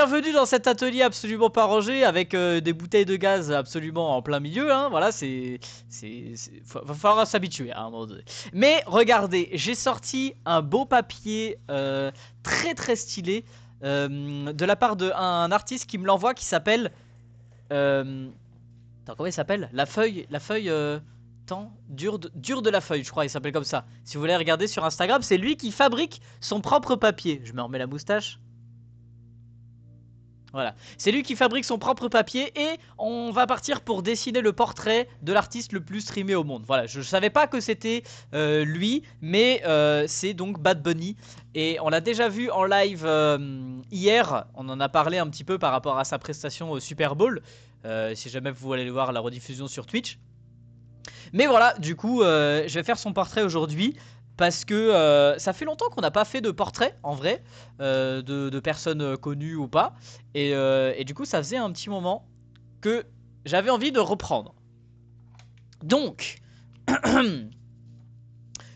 Bienvenue dans cet atelier absolument pas rangé avec des bouteilles de gaz absolument en plein milieu. Hein. Voilà, va falloir s'habituer à un moment donné. Mais regardez, j'ai sorti un beau papier très très stylé de la part d'un artiste qui me l'envoie qui s'appelle. Attends, comment il s'appelle? La feuille. Dur de la feuille, je crois, il s'appelle comme ça. Si vous voulez regarder sur Instagram, c'est lui qui fabrique son propre papier. Je me remets la moustache. Voilà, c'est lui qui fabrique son propre papier et on va partir pour dessiner le portrait de l'artiste le plus streamé au monde. Voilà, je savais pas que c'était lui, mais c'est donc Bad Bunny et on l'a déjà vu en live hier. On en a parlé un petit peu par rapport à sa prestation au Super Bowl. Si jamais vous voulez aller voir la rediffusion sur Twitch. Mais voilà, du coup, je vais faire son portrait aujourd'hui. Parce que ça fait longtemps qu'on n'a pas fait de portrait, en vrai, de personnes connues ou pas. Et du coup, ça faisait un petit moment que j'avais envie de reprendre. Donc,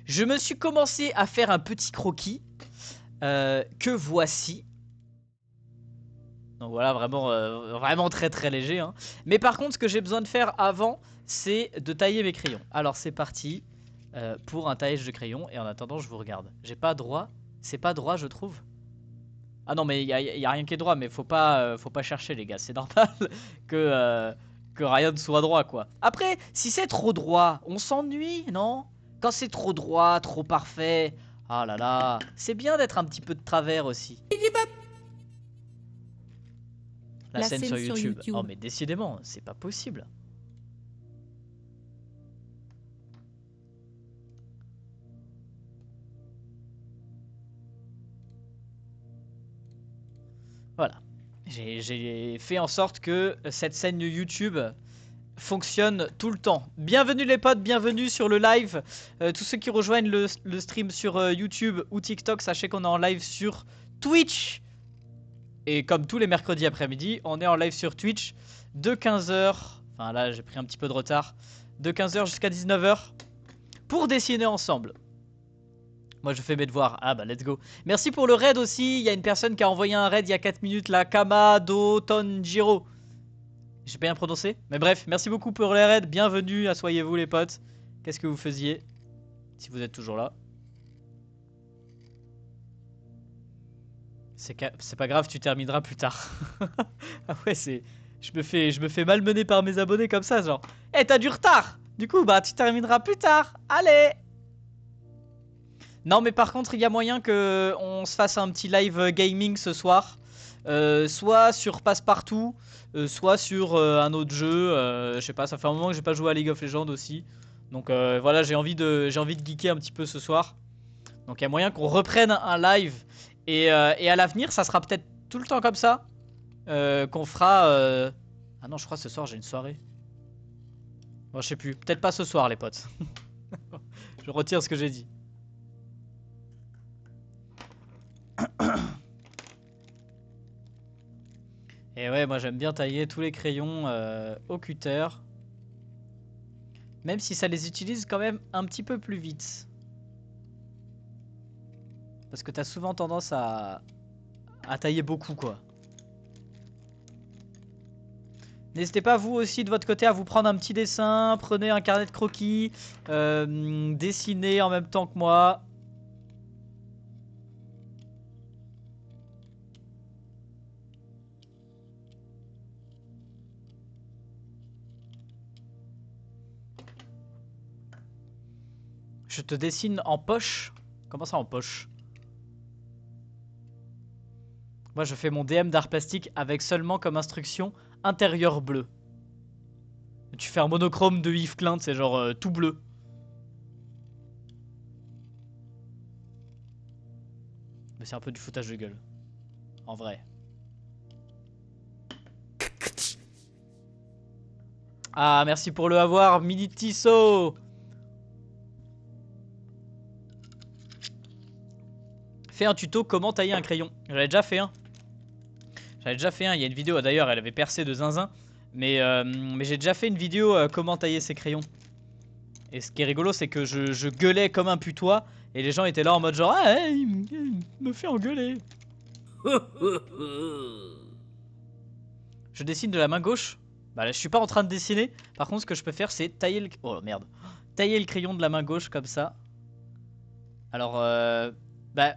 je me suis commencé à faire un petit croquis que voici. Donc voilà, vraiment très très léger. Hein. Mais par contre, ce que j'ai besoin de faire avant, c'est de tailler mes crayons. Alors c'est parti. Pour un taillage de crayon. Et en attendant, je vous regarde. J'ai pas droit. C'est pas droit, je trouve. Ah non, mais il y a rien qui est droit. Mais faut pas chercher, les gars. C'est normal que rien ne soit droit, quoi. Après, si c'est trop droit, on s'ennuie, non? Quand c'est trop droit, trop parfait. Ah là là. C'est bien d'être un petit peu de travers aussi. La scène sur YouTube. Oh, mais décidément, c'est pas possible. Voilà. J'ai fait en sorte que cette scène YouTube fonctionne tout le temps. Bienvenue les potes, bienvenue sur le live. Tous ceux qui rejoignent le stream sur YouTube ou TikTok, sachez qu'on est en live sur Twitch. Et comme tous les mercredis après-midi, on est en live sur Twitch de 15h. Enfin là, j'ai pris un petit peu de retard. De 15h jusqu'à 19h pour dessiner ensemble. Moi je fais mes devoirs. Ah bah let's go. Merci pour le raid aussi. Il y a une personne qui a envoyé un raid il y a 4 minutes là. Kamado Tonjiro. J'ai pas bien prononcé. Mais bref, merci beaucoup pour les raids. Bienvenue, asseyez-vous les potes. Qu'est-ce que vous faisiez? Si vous êtes toujours là. C'est pas grave, tu termineras plus tard. Ah ouais, je me fais malmener par mes abonnés comme ça, genre. Eh, hey, t'as du retard. Du coup, bah tu termineras plus tard. Allez. Non, mais par contre, il y a moyen que on se fasse un petit live gaming ce soir. Soit sur Passepartout, soit sur un autre jeu. Je sais pas, ça fait un moment que j'ai pas joué à League of Legends aussi. Donc voilà, j'ai envie de geeker un petit peu ce soir. Donc il y a moyen qu'on reprenne un live. Et à l'avenir, ça sera peut-être tout le temps comme ça. Qu'on fera... Ah non, je crois que ce soir j'ai une soirée. Bon, je sais plus. Peut-être pas ce soir, les potes. Je retire ce que j'ai dit. Et ouais, moi j'aime bien tailler tous les crayons au cutter. Même si ça les utilise quand même un petit peu plus vite. Parce que t'as souvent tendance à tailler beaucoup, quoi. N'hésitez pas vous aussi de votre côté à vous prendre un petit dessin. Prenez un carnet de croquis. Dessinez en même temps que moi. Je te dessine en poche. Comment ça en poche? Moi je fais mon DM d'art plastique avec seulement comme instruction intérieur bleu. Tu fais un monochrome de Yves Klein, c'est genre tout bleu. Mais c'est un peu du foutage de gueule. En vrai. Ah, merci pour le avoir, Mini Tissot. Fais un tuto comment tailler un crayon. J'avais déjà fait un. Il y a une vidéo, d'ailleurs, elle avait percé de zinzin. Mais j'ai déjà fait une vidéo comment tailler ses crayons. Et ce qui est rigolo, c'est que je gueulais comme un putois. Et les gens étaient là en mode genre, ah, il me fait engueuler. Je dessine de la main gauche. Bah là, je suis pas en train de dessiner. Par contre, ce que je peux faire, c'est tailler le... Oh merde. Tailler le crayon de la main gauche comme ça. Alors, bah...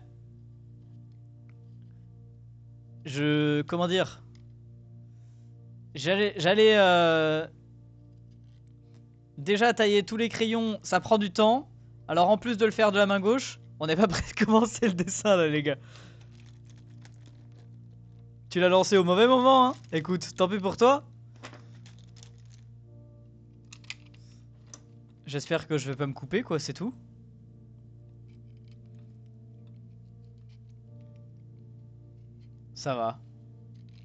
Comment dire? J'allais déjà tailler tous les crayons, ça prend du temps. Alors en plus de le faire de la main gauche, on n'est pas prêt de commencer le dessin là les gars. Tu l'as lancé au mauvais moment hein. Écoute, tant pis pour toi. J'espère que je vais pas me couper quoi, c'est tout. Ça va.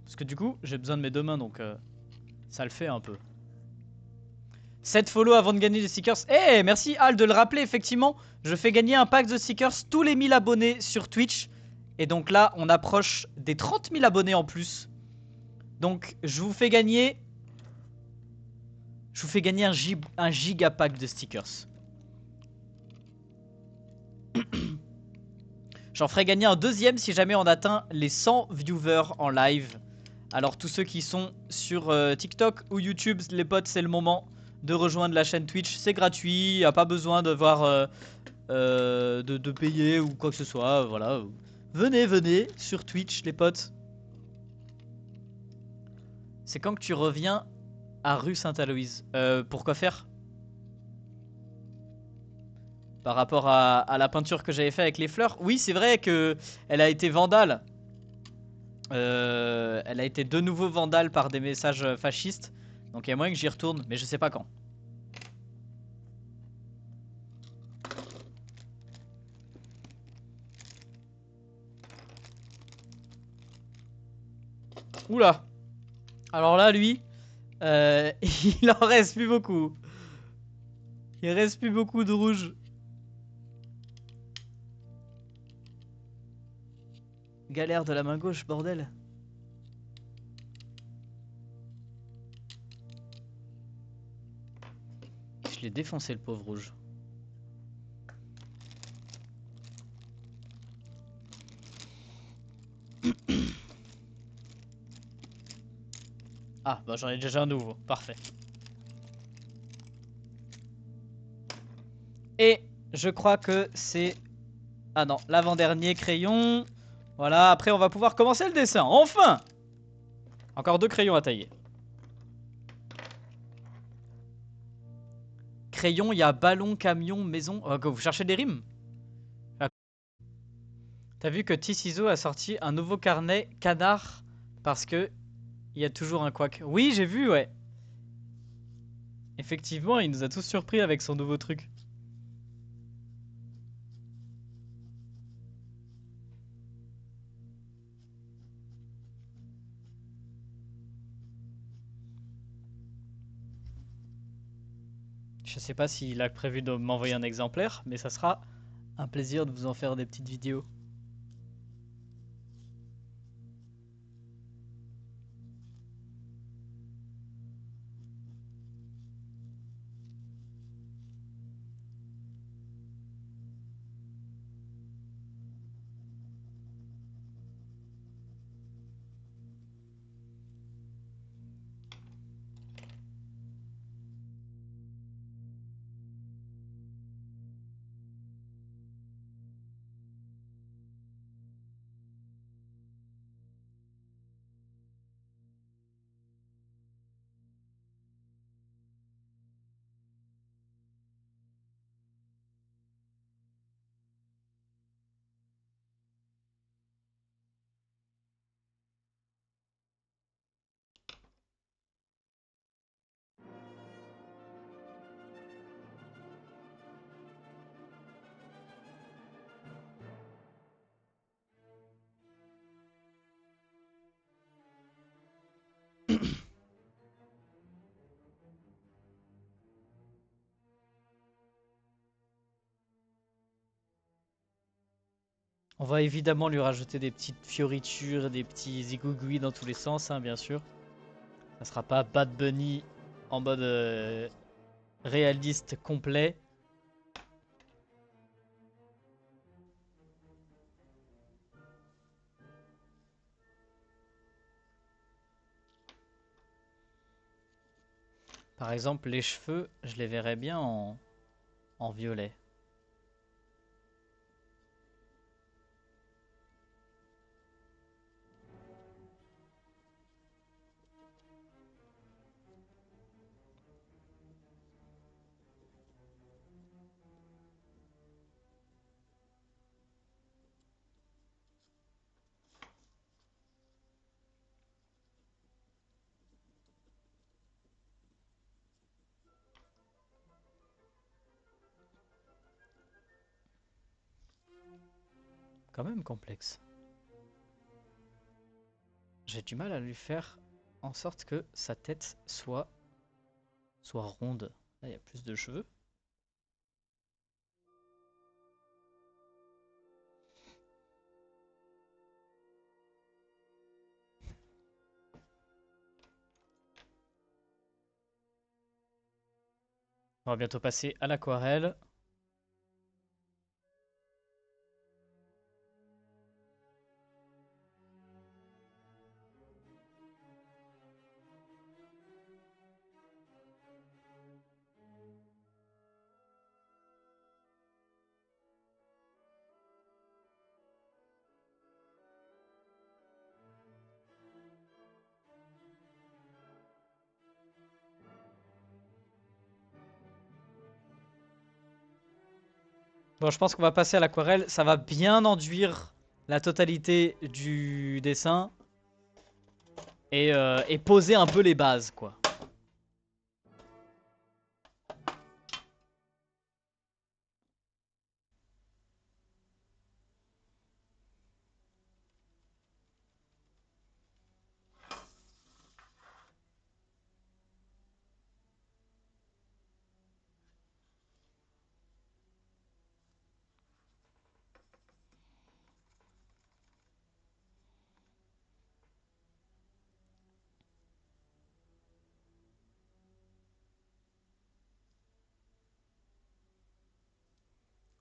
Parce que du coup, j'ai besoin de mes deux mains donc ça le fait un peu. 7 follow avant de gagner des stickers. Eh, merci Al de le rappeler, effectivement. Je fais gagner un pack de stickers tous les 1000 abonnés sur Twitch. Et donc là, on approche des 30 000 abonnés en plus. Donc, je vous fais gagner... Je vous fais gagner un giga pack de stickers. J'en ferai gagner un deuxième si jamais on atteint les 100 viewers en live. Alors tous ceux qui sont sur TikTok ou YouTube, les potes, c'est le moment de rejoindre la chaîne Twitch. C'est gratuit, y a pas besoin de voir de payer ou quoi que ce soit. Voilà, venez sur Twitch, les potes. C'est quand que tu reviens à rue Sainte-Aloïse? Pourquoi faire? Par rapport à la peinture que j'avais fait avec les fleurs. Oui, c'est vrai que elle a été vandale. Elle a été de nouveau vandale par des messages fascistes. Donc il y a moyen que j'y retourne, mais je sais pas quand. Oula. Alors là, lui, il en reste plus beaucoup. Il reste plus beaucoup de rouge. Galère de la main gauche, bordel. Je l'ai défoncé, le pauvre rouge. Ah, bah j'en ai déjà un nouveau. Parfait. Et je crois que c'est... Ah non, l'avant-dernier crayon. Voilà, après on va pouvoir commencer le dessin. Enfin! Encore 2 crayons à tailler. Crayon, il y a ballon, camion, maison. Vous cherchez des rimes? Ah. T'as vu que T-Ciseaux a sorti un nouveau carnet canard parce que il y a toujours un couac. Oui, j'ai vu, ouais. Effectivement, il nous a tous surpris avec son nouveau truc. Je sais pas s'il a prévu de m'envoyer un exemplaire, mais ça sera un plaisir de vous en faire des petites vidéos. On va évidemment lui rajouter des petites fioritures, des petits zigouigouis dans tous les sens, hein, bien sûr. Ça sera pas Bad Bunny en mode réaliste complet. Par exemple, les cheveux, je les verrais bien en violet. Quand même complexe. J'ai du mal à lui faire en sorte que sa tête soit ronde. Là, il y a plus de cheveux. On va bientôt passer à l'aquarelle. Bon, je pense qu'on va passer à l'aquarelle. Ça va bien enduire la totalité du dessin et poser un peu les bases, quoi.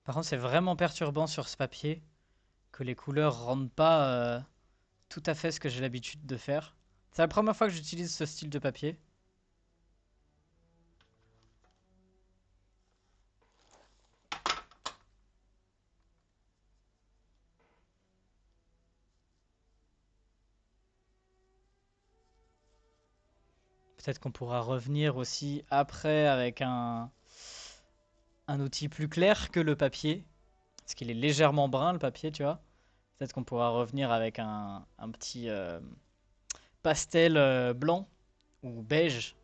Par contre, c'est vraiment perturbant sur ce papier que les couleurs rendent pas tout à fait ce que j'ai l'habitude de faire. C'est la première fois que j'utilise ce style de papier. Peut-être qu'on pourra revenir aussi après avec un outil plus clair que le papier. Parce qu'il est légèrement brun le papier, tu vois. Peut-être qu'on pourra revenir avec un petit pastel blanc ou beige.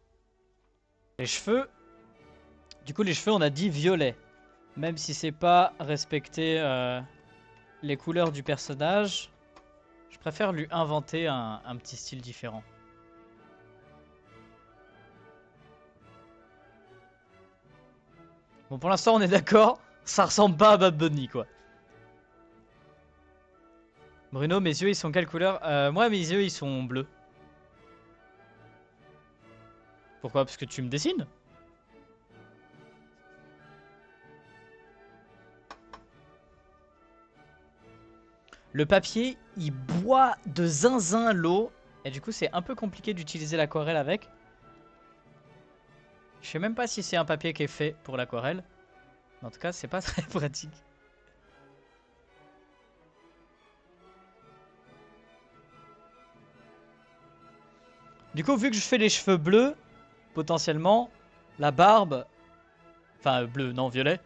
Les cheveux, du coup les cheveux on a dit violet. Même si c'est pas respecter les couleurs du personnage, je préfère lui inventer un petit style différent. Bon, pour l'instant, on est d'accord, ça ressemble pas à Bad Bunny, quoi. Bruno, mes yeux, ils sont quelle couleur? Moi, mes yeux, ils sont bleus. Pourquoi? Parce que tu me dessines? Le papier, il boit de zinzin l'eau. Et du coup, c'est un peu compliqué d'utiliser l'aquarelle avec. Je sais même pas si c'est un papier qui est fait pour l'aquarelle. En tout cas, c'est pas très pratique. Du coup, vu que je fais les cheveux bleus, potentiellement, la barbe... Enfin, bleu, non, violet.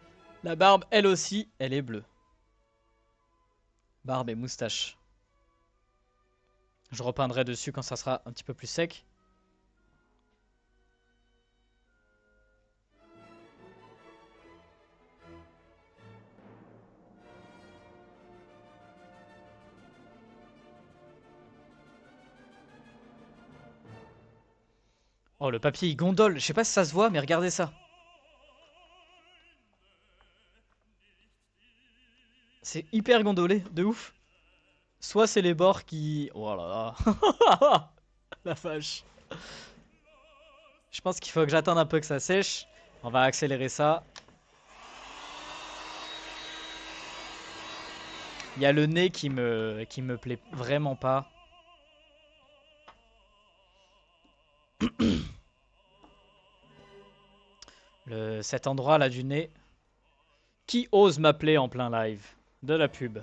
La barbe, elle aussi, elle est bleue. Barbe et moustache. Je repeindrai dessus quand ça sera un petit peu plus sec. Oh, le papier, il gondole. Je sais pas si ça se voit, mais regardez ça. C'est hyper gondolé, de ouf. Soit c'est les bords qui... Oh là là. La vache. Je pense qu'il faut que j'attende un peu que ça sèche. On va accélérer ça. Il y a le nez qui me plaît vraiment pas. Cet endroit là du nez. Qui ose m'appeler en plein live? De la pub.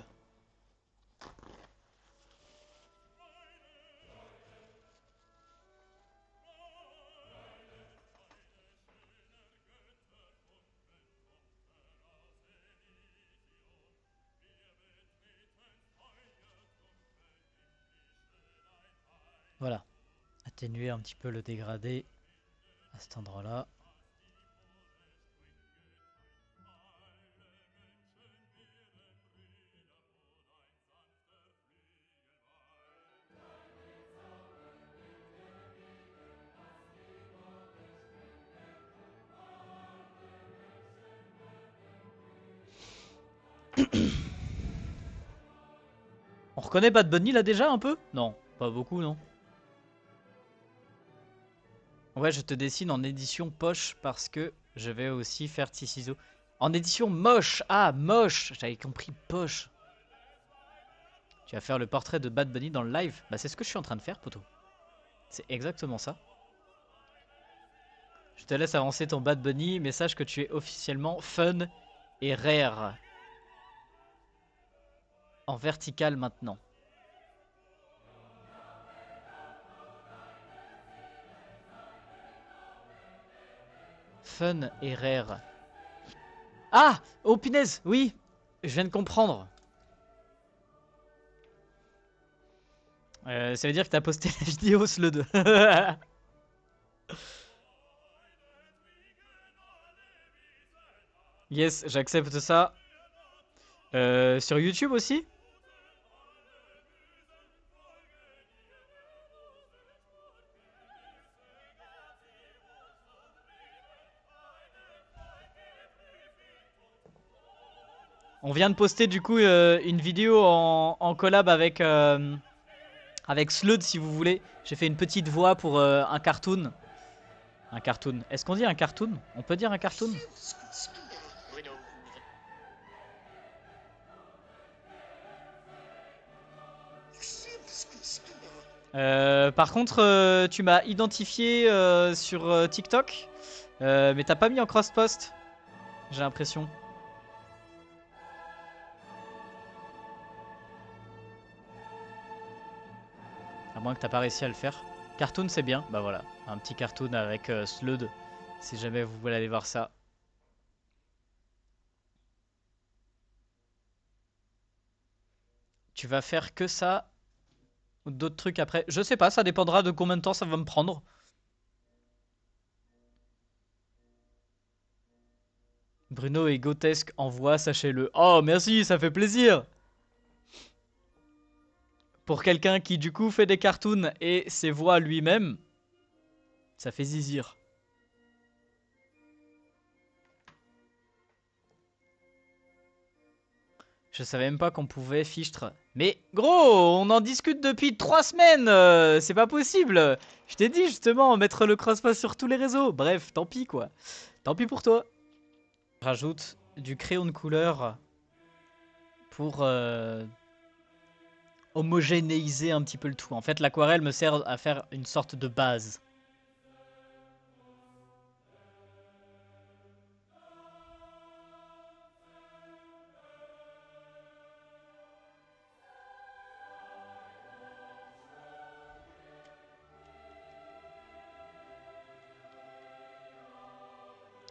Voilà. Atténuer un petit peu le dégradé à cet endroit-là. On reconnaît Bad Bunny là déjà un peu? Non, pas beaucoup non. Ouais, je te dessine en édition poche parce que je vais aussi faire petit ciseaux. En édition moche! Ah, moche! J'avais compris poche. Tu vas faire le portrait de Bad Bunny dans le live? Bah c'est ce que je suis en train de faire, poto. C'est exactement ça. Je te laisse avancer ton Bad Bunny, mais sache que tu es officiellement fun et rare. En vertical maintenant. Fun et rare. Ah! Oh punaise! Oui! Je viens de comprendre. Ça veut dire que t'as posté la vidéo Slud. Yes, j'accepte ça. Sur YouTube aussi? On vient de poster du coup une vidéo en collab avec Slud si vous voulez. J'ai fait une petite voix pour un cartoon. Un cartoon. Est-ce qu'on dit un cartoon? On peut dire un cartoon? Par contre, tu m'as identifié sur TikTok, mais t'as pas mis en cross-post, j'ai l'impression. À moins que t'as pas réussi à le faire. Cartoon, c'est bien. Bah voilà, un petit cartoon avec Slud, si jamais vous voulez aller voir ça. Tu vas faire que ça ou d'autres trucs après? Je sais pas, ça dépendra de combien de temps ça va me prendre. Bruno est grotesque en voix, sachez-le. Oh, merci, ça fait plaisir. Pour quelqu'un qui du coup fait des cartoons et ses voix lui-même, ça fait zizir. Je savais même pas qu'on pouvait fichtre. Mais gros, on en discute depuis 3 semaines. C'est pas possible. Je t'ai dit justement mettre le crosspass sur tous les réseaux. Bref, tant pis quoi. Tant pis pour toi. Rajoute du crayon de couleur pour homogénéiser un petit peu le tout. En fait, l'aquarelle me sert à faire une sorte de base.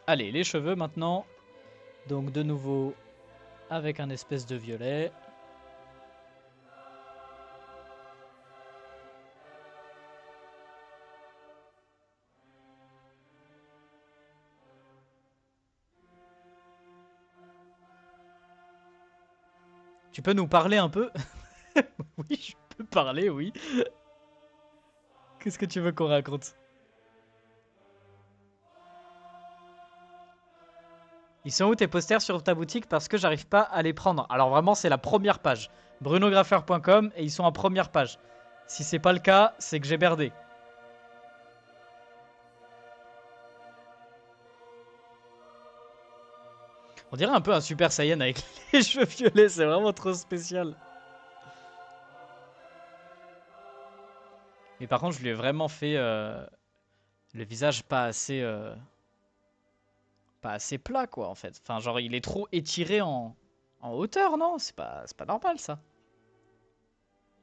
Allez, les cheveux maintenant. Donc de nouveau avec un espèce de violet. Tu peux nous parler un peu? Oui, je peux parler, oui. Qu'est-ce que tu veux qu'on raconte? Ils sont où tes posters sur ta boutique parce que j'arrive pas à les prendre. Alors vraiment, c'est la première page. brunographer.com et ils sont en première page. Si c'est pas le cas, c'est que j'ai berdé. On dirait un peu un Super Saiyan avec les cheveux violets, c'est vraiment trop spécial. Mais par contre, je lui ai vraiment fait le visage pas assez pas assez plat, quoi, en fait. Enfin, genre, il est trop étiré en hauteur, non? C'est pas normal, ça.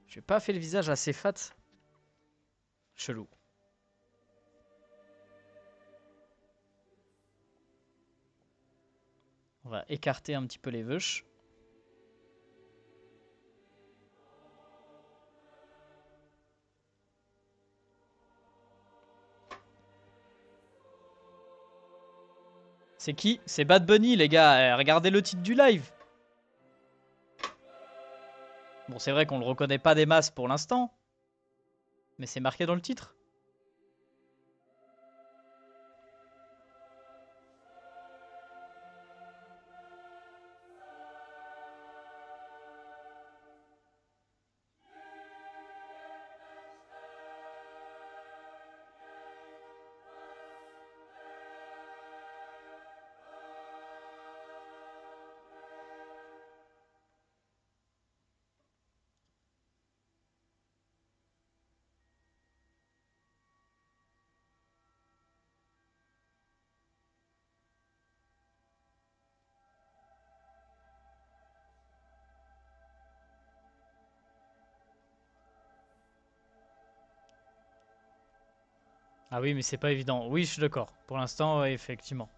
J'ai pas fait le visage assez fat. Chelou. On va écarter un petit peu les veuches. C'est qui? C'est Bad Bunny, les gars. Regardez le titre du live. Bon, c'est vrai qu'on le reconnaît pas des masses pour l'instant. Mais c'est marqué dans le titre. Ah oui, mais c'est pas évident. Oui, je suis d'accord. Pour l'instant, ouais, effectivement.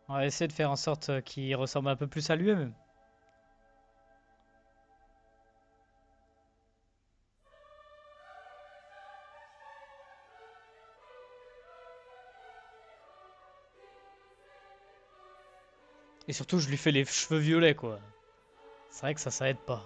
On va essayer de faire en sorte qu'il ressemble un peu plus à lui-même. Et surtout, je lui fais les cheveux violets, quoi. C'est vrai que ça aide pas.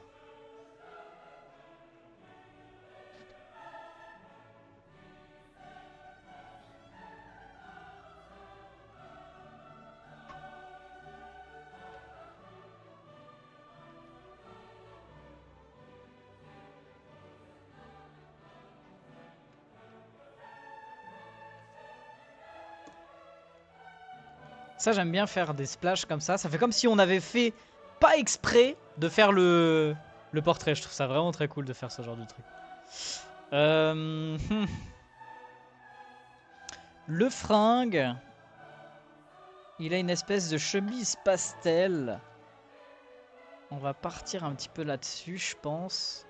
Ça, j'aime bien faire des splashes comme ça. Ça fait comme si on avait fait, pas exprès, de faire le portrait. Je trouve ça vraiment très cool de faire ce genre de truc. Euh... hmm. Le fringue. Il a une espèce de chemise pastel. On va partir un petit peu là-dessus, je pense.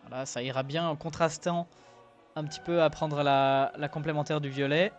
Voilà, ça ira bien en contrastant un petit peu à prendre la complémentaire du violet.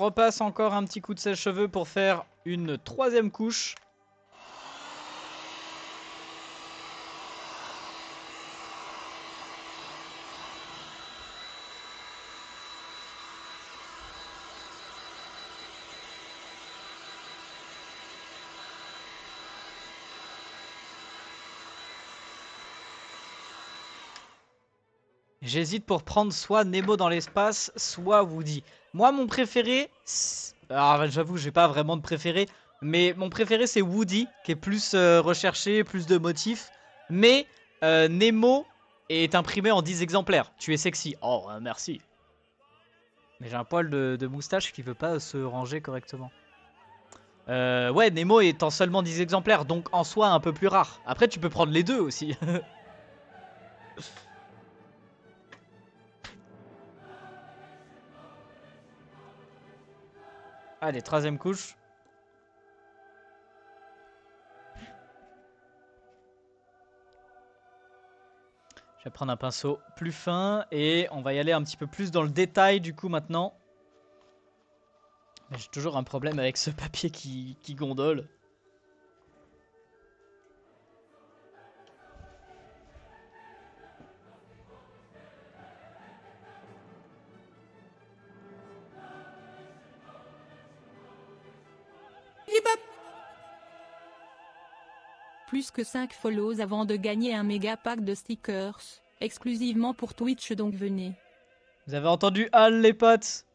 On repasse encore un petit coup de sèche-cheveux pour faire une troisième couche. J'hésite pour prendre soit Nemo dans l'espace, soit Woody. Moi, mon préféré... Alors, j'avoue, j'ai pas vraiment de préféré. Mais mon préféré, c'est Woody, qui est plus recherché, plus de motifs. Mais Nemo est imprimé en 10 exemplaires. Tu es sexy. Oh, merci. Mais j'ai un poil de moustache qui veut pas se ranger correctement. Ouais, Nemo est en seulement 10 exemplaires, donc en soi un peu plus rare. Après, tu peux prendre les deux aussi. Allez, troisième couche. Je vais prendre un pinceau plus fin et on va y aller un petit peu plus dans le détail du coup maintenant. J'ai toujours un problème avec ce papier qui gondole. Plus que 5 follows avant de gagner un méga pack de stickers. exclusivement pour Twitch, donc venez. Vous avez entendu Al, les potes?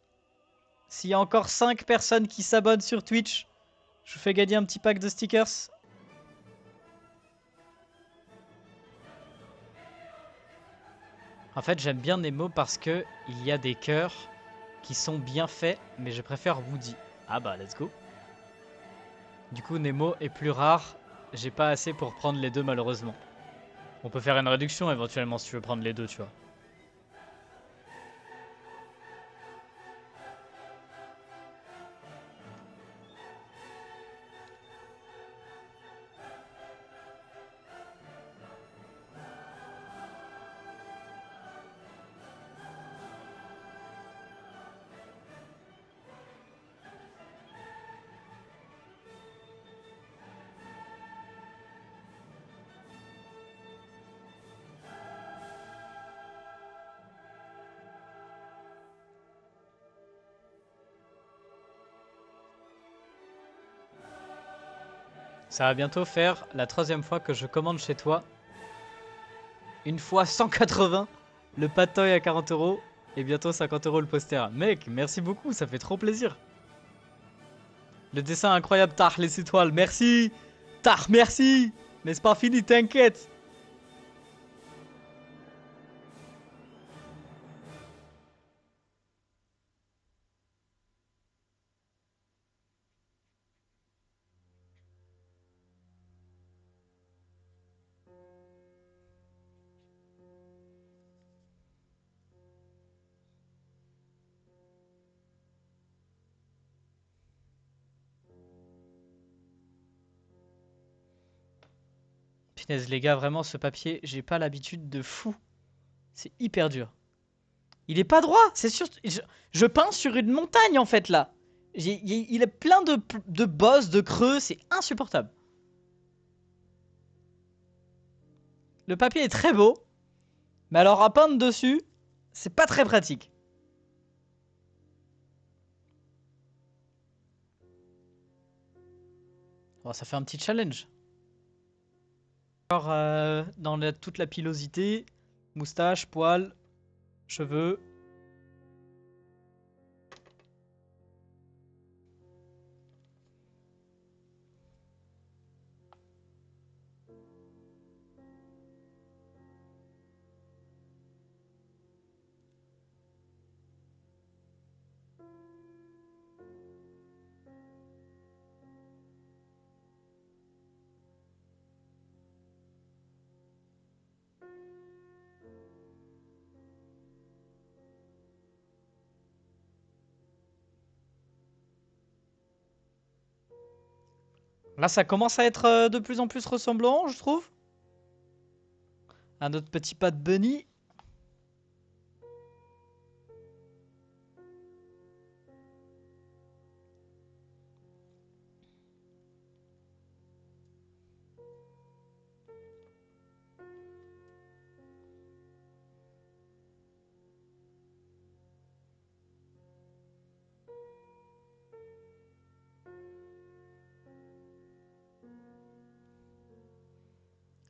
S'il y a encore 5 personnes qui s'abonnent sur Twitch, je vous fais gagner un petit pack de stickers. En fait, j'aime bien Nemo parce que il y a des cœurs qui sont bien faits, mais je préfère Woody. Ah bah, let's go. Du coup, Nemo est plus rare. J'ai pas assez pour prendre les deux, malheureusement. On peut faire une réduction éventuellement si tu veux prendre les deux, tu vois. Ça va bientôt faire la 3e fois que je commande chez toi. Une fois 180, le patoy à 40 € et bientôt 50 € le poster. Mec, merci beaucoup, ça fait trop plaisir. Le dessin incroyable, Tar, les étoiles, merci. Tar, merci. Mais c'est pas fini, t'inquiète. Punaise, les gars, vraiment, ce papier, j'ai pas l'habitude de fou. C'est hyper dur. Il est pas droit, c'est sûr. Je peins sur une montagne, en fait, là. Il est plein de bosses, de creux, c'est insupportable. Le papier est très beau, mais alors à peindre dessus, c'est pas très pratique. Bon, ça fait un petit challenge. Alors, dans toute la pilosité, moustache, poils, cheveux. Là, ça commence à être de plus en plus ressemblant, je trouve. À notre petit pas de bunny.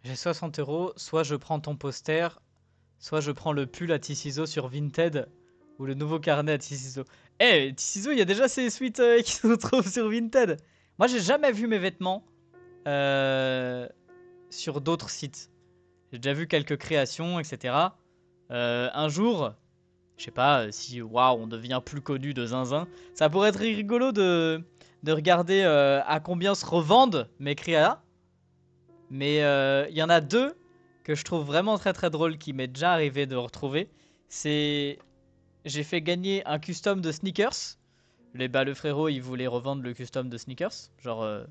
J'ai 60 €, soit je prends ton poster, soit je prends le pull à Ticiso sur Vinted, ou le nouveau carnet à Ticiso. Eh, Ticiso, il y a déjà ces suites qui se retrouvent sur Vinted. Moi, j'ai jamais vu mes vêtements sur d'autres sites. J'ai déjà vu quelques créations, etc. Un jour, je sais pas si waouh, on devient plus connu de zinzin, ça pourrait être rigolo de regarder à combien se revendent mes créas. Mais il y en a deux que je trouve vraiment très très drôle qui m'est déjà arrivé de retrouver. C'est j'ai fait gagner un custom de sneakers. Le frérot, il voulait revendre le custom de sneakers. Genre,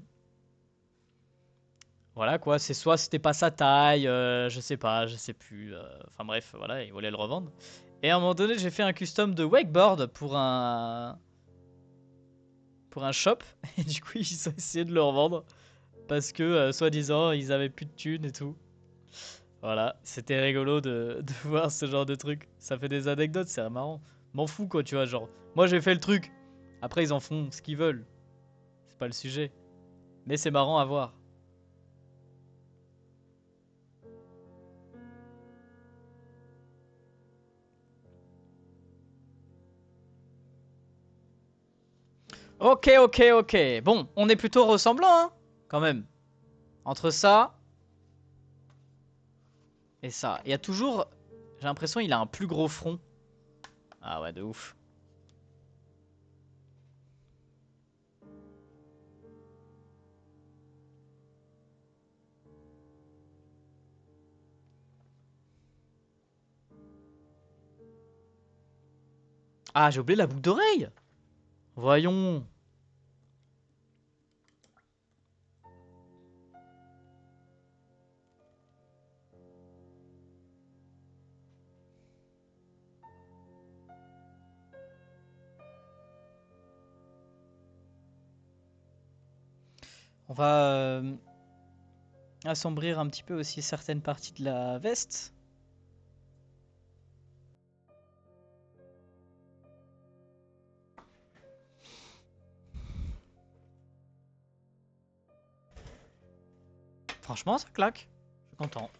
voilà quoi, c'est soit c'était pas sa taille, je sais pas, je sais plus. Enfin bref, voilà, il voulait le revendre. Et à un moment donné, j'ai fait un custom de wakeboard pour un shop. Et du coup, ils ont essayé de le revendre. Parce que, soi-disant, ils avaient plus de thunes et tout. Voilà, c'était rigolo de voir ce genre de truc. Ça fait des anecdotes, c'est marrant. M'en fous quoi, tu vois, genre. Moi j'ai fait le truc. Après ils en font ce qu'ils veulent. C'est pas le sujet. Mais c'est marrant à voir. Ok, ok, ok. Bon, on est plutôt ressemblant, hein, quand même. Entre ça et ça. Il y a toujours... J'ai l'impression qu'il a un plus gros front. Ah ouais, de ouf. Ah, j'ai oublié la boucle d'oreille. Voyons. On va assombrir un petit peu aussi certaines parties de la veste. Franchement, ça claque. Je suis content.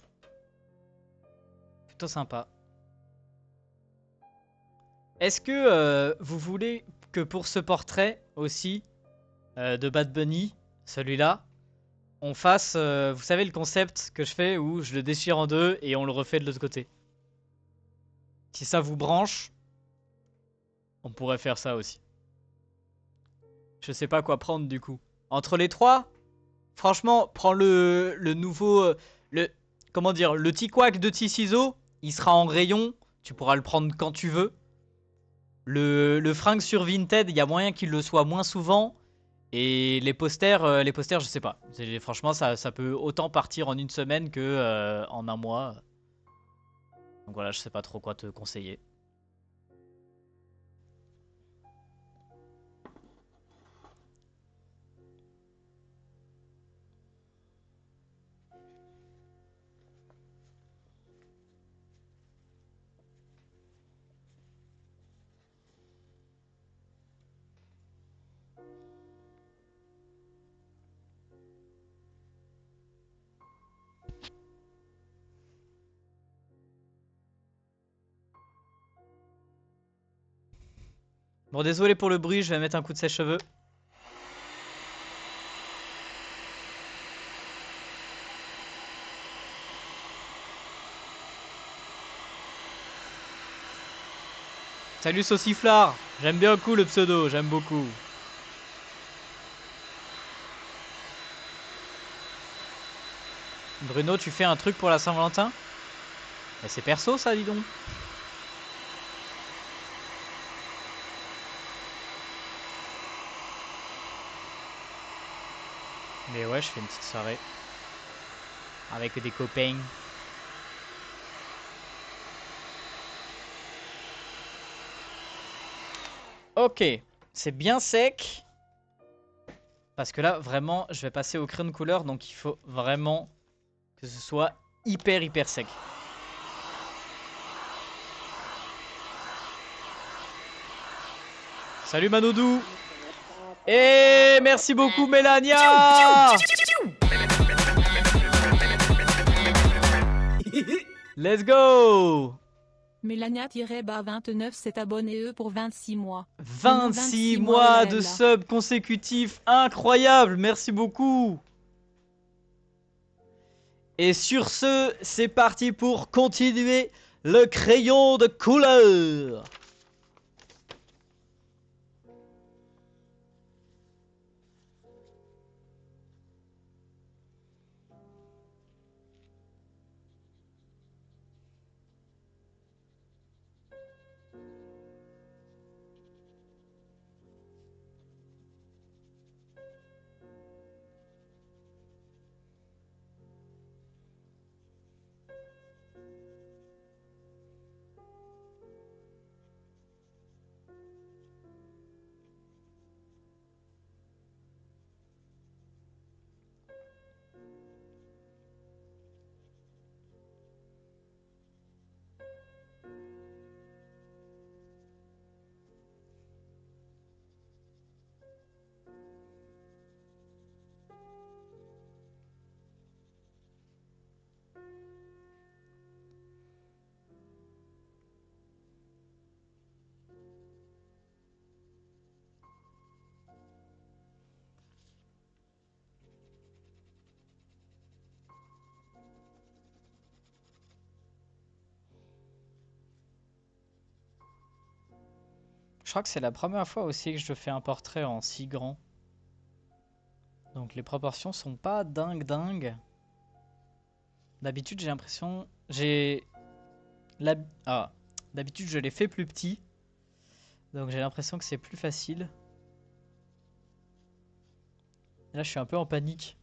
Plutôt sympa. Est-ce que vous voulez que pour ce portrait aussi de Bad Bunny, celui-là, on fasse, vous savez le concept que je fais où je le déchire en deux et on le refait de l'autre côté. Si ça vous branche, on pourrait faire ça aussi. Je sais pas quoi prendre du coup. Entre les trois, franchement, prends le nouveau, le, comment dire, le Tikwak de T-Ciseaux, il sera en rayon, tu pourras le prendre quand tu veux. Le fringue sur Vinted, il y a moyen qu'il le soit moins souvent. Et les posters, je sais pas. Franchement, ça peut autant partir en une semaine que en un mois. Donc voilà, je sais pas trop quoi te conseiller. Bon, désolé pour le bruit, je vais mettre un coup de sèche-cheveux. Salut Sauciflard. J'aime bien coup le pseudo, j'aime beaucoup. Bruno, tu fais un truc pour la Saint-Valentin? Mais c'est perso ça, dis donc. Mais ouais, je fais une petite soirée. Avec des copains. Ok, c'est bien sec. Parce que là, vraiment, je vais passer au crayon de couleur. Donc il faut vraiment que ce soit hyper hyper sec. Salut Manodou. Et merci beaucoup Mélania. Let's go. Mélania-29 s'est abonné pour 26 mois. 26 mois de sub consécutifs, incroyable, merci beaucoup. Et sur ce, c'est parti pour continuer le crayon de couleur. crois que c'est la première fois aussi que je fais un portrait en si grand. Donc les proportions sont pas dingues. D'habitude j'ai l'impression... Ah, d'habitude je les fais plus petits. Donc j'ai l'impression que c'est plus facile. Et là je suis un peu en panique.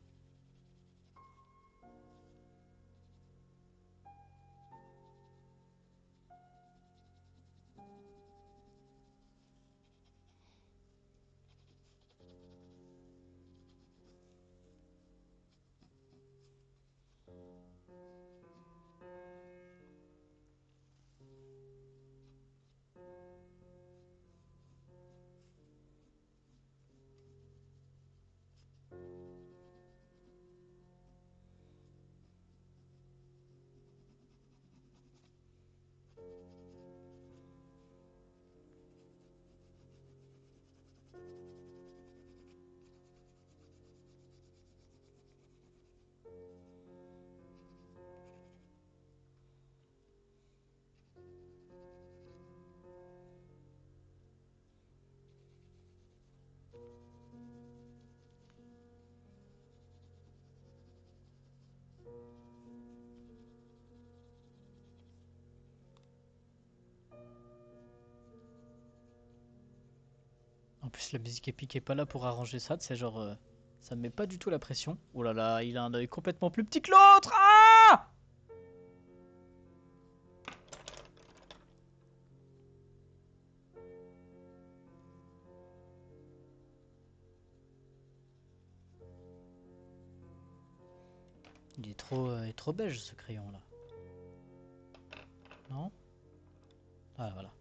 En plus la musique épique est pas là pour arranger ça. C'est genre... ça me met pas du tout la pression. Oh là là, il a un œil complètement plus petit que l'autre. Ah! Il est trop beige ce crayon là. Non? Ah voilà.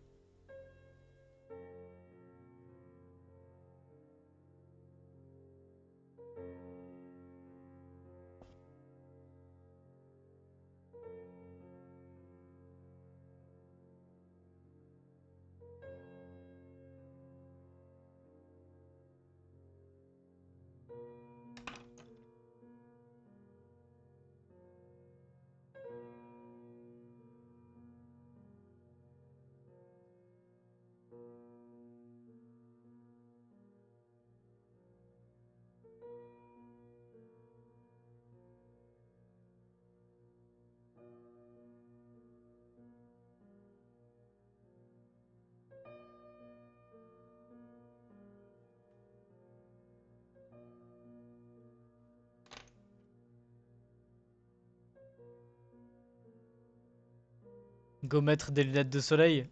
Go mettre des lunettes de soleil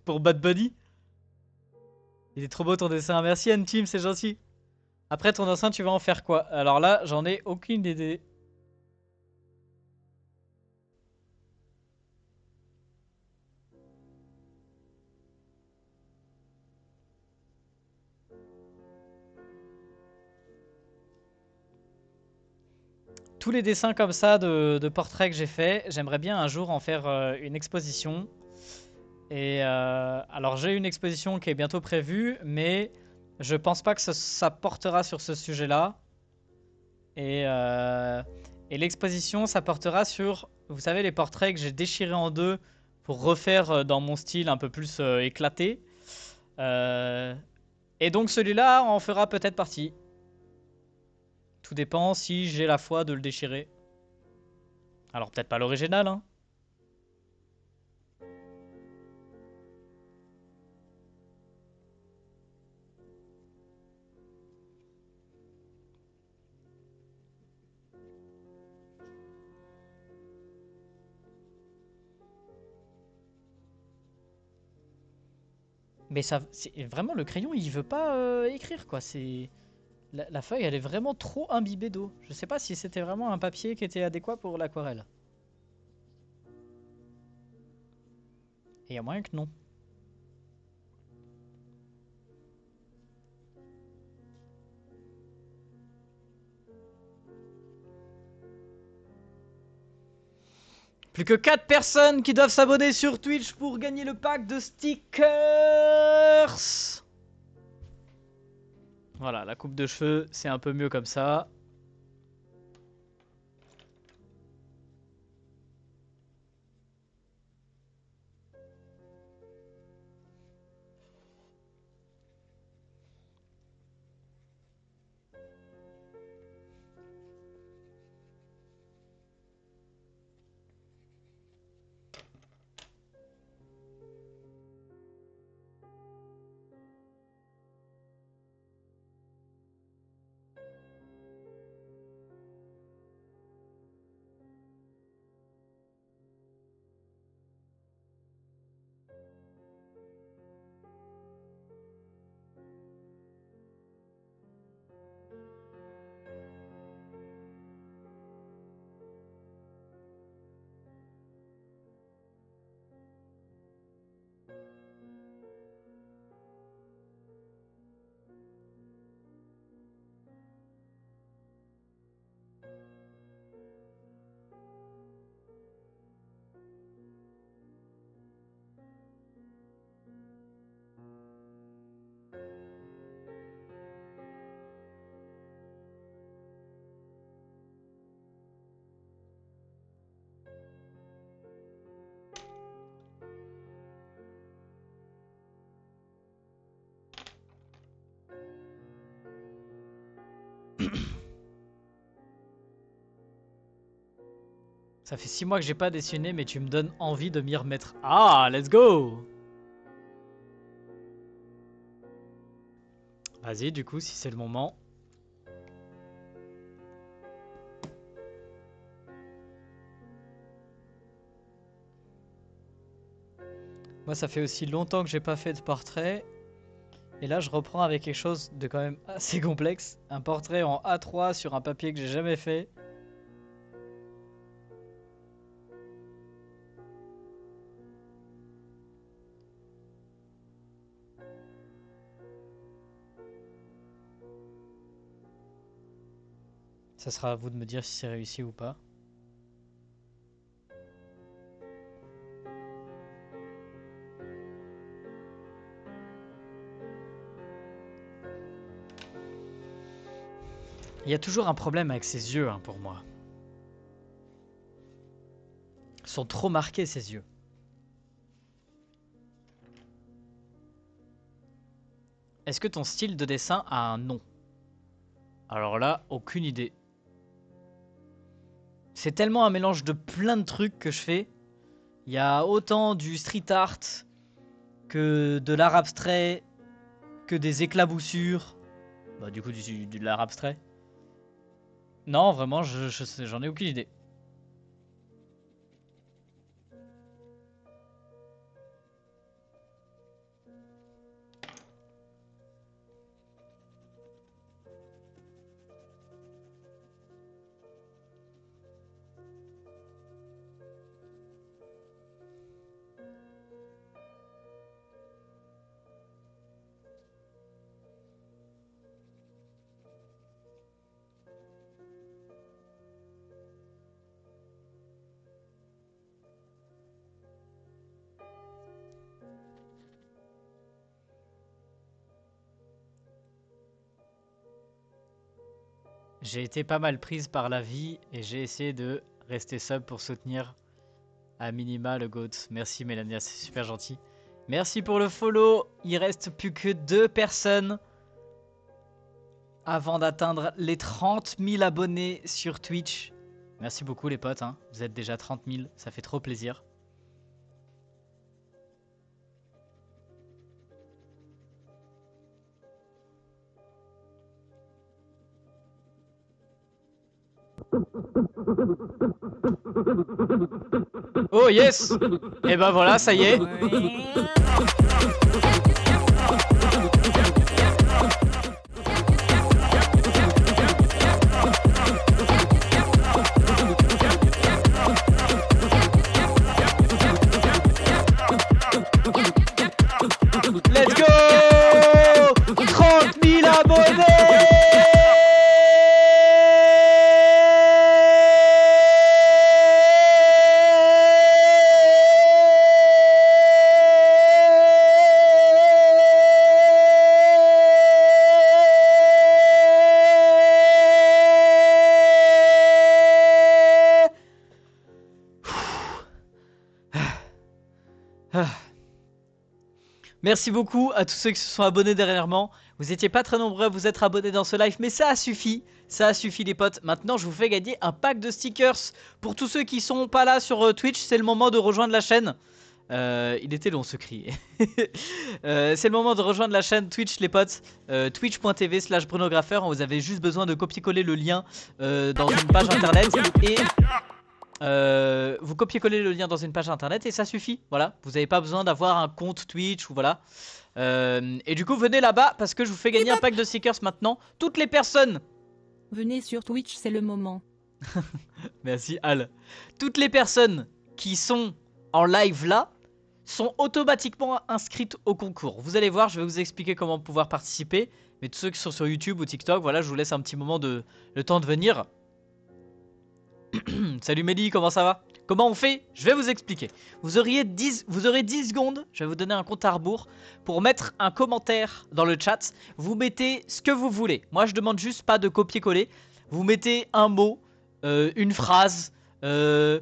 pour Bad Bunny. Il est trop beau ton dessin. Merci N-Team, c'est gentil. Après ton dessin, tu vas en faire quoi? Alors là, j'en ai aucune idée. Tous les dessins comme ça de portraits que j'ai fait, j'aimerais bien un jour en faire une exposition. Et alors j'ai une exposition qui est bientôt prévue, mais je pense pas que ça portera sur ce sujet-là. Et, euh, et l'exposition, ça portera sur, vous savez, les portraits que j'ai déchirés en deux pour refaire dans mon style un peu plus éclaté. Euh, et donc celui-là en fera peut-être partie. Tout dépend si j'ai la foi de le déchirer. Alors peut-être pas l'original, hein. Mais ça, vraiment le crayon, il veut pas écrire quoi. C'est la feuille, elle est vraiment trop imbibée d'eau. Je sais pas si c'était vraiment un papier qui était adéquat pour l'aquarelle. Et il y a moyen que non. Plus que 4 personnes qui doivent s'abonner sur Twitch pour gagner le pack de stickers. Voilà, la coupe de cheveux, c'est un peu mieux comme ça. Ça fait 6 mois que j'ai pas dessiné, mais tu me donnes envie de m'y remettre. Ah, let's go! Vas-y, du coup, si c'est le moment. Moi, ça fait aussi longtemps que j'ai pas fait de portrait. Et là, je reprends avec quelque chose de quand même assez complexe. Un portrait en A3 sur un papier que j'ai jamais fait. Ça sera à vous de me dire si c'est réussi ou pas. Il y a toujours un problème avec ses yeux, hein, pour moi. Ils sont trop marqués, ses yeux. Est-ce que ton style de dessin a un nom? Alors là, aucune idée. C'est tellement un mélange de plein de trucs que je fais. Il y a autant du street art que de l'art abstrait, que des éclaboussures. Bah du coup, de l'art abstrait. Non, vraiment, j'en ai aucune idée. J'ai été pas mal prise par la vie et j'ai essayé de rester sub pour soutenir à minima le GOAT. Merci Mélania, c'est super gentil. Merci pour le follow. Il reste plus que 2 personnes avant d'atteindre les 30 000 abonnés sur Twitch. Merci beaucoup les potes, hein. Vous êtes déjà 30 000, ça fait trop plaisir. Oh yes! Et ben voilà, ça y est. Let's go! 30 000 abonnés! Merci beaucoup à tous ceux qui se sont abonnés dernièrement. Vous étiez pas très nombreux à vous être abonnés dans ce live, mais ça a suffi. Ça a suffi les potes. Maintenant, je vous fais gagner un pack de stickers. Pour tous ceux qui sont pas là sur Twitch, c'est le moment de rejoindre la chaîne. Il était long ce cri. C'est le moment de rejoindre la chaîne Twitch les potes. Twitch.tv/BrunoGrapher. Vous avez juste besoin de copier-coller le lien dans une page internet et... vous copiez-collez le lien dans une page internet et ça suffit. Voilà, vous n'avez pas besoin d'avoir un compte Twitch ou voilà. Et du coup, venez là-bas parce que je vous fais gagner un pack de stickers maintenant. Toutes les personnes. Venez sur Twitch, c'est le moment. Merci Al. Toutes les personnes qui sont en live là sont automatiquement inscrites au concours. Vous allez voir, je vais vous expliquer comment pouvoir participer. Mais tous ceux qui sont sur YouTube ou TikTok, voilà, je vous laisse un petit moment le temps de venir. Salut Mélie, comment ça va? Comment on fait? Je vais vous expliquer. Vous aurez 10 secondes, je vais vous donner un compte à rebours pour mettre un commentaire dans le chat. Vous mettez ce que vous voulez. Moi je demande juste pas de copier-coller. Vous mettez un mot, une phrase, un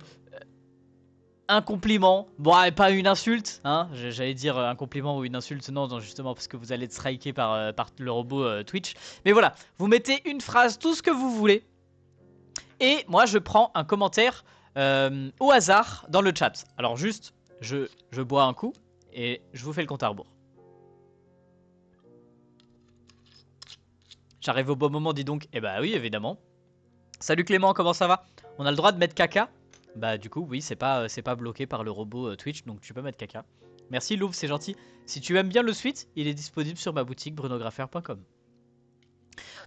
compliment. Bon, et pas une insulte, hein. J'allais dire un compliment ou une insulte, non, non justement parce que vous allez être striké par le robot Twitch. Mais voilà, vous mettez une phrase, tout ce que vous voulez. Et moi je prends un commentaire au hasard dans le chat. Alors juste, je bois un coup et je vous fais le compte à rebours. J'arrive au bon moment, dis donc. Eh bah oui, évidemment. Salut Clément, comment ça va? On a le droit de mettre caca? Bah du coup, oui, c'est pas bloqué par le robot Twitch, donc tu peux mettre caca. Merci Louvre, c'est gentil. Si tu aimes bien le suite, il est disponible sur ma boutique brunographer.com.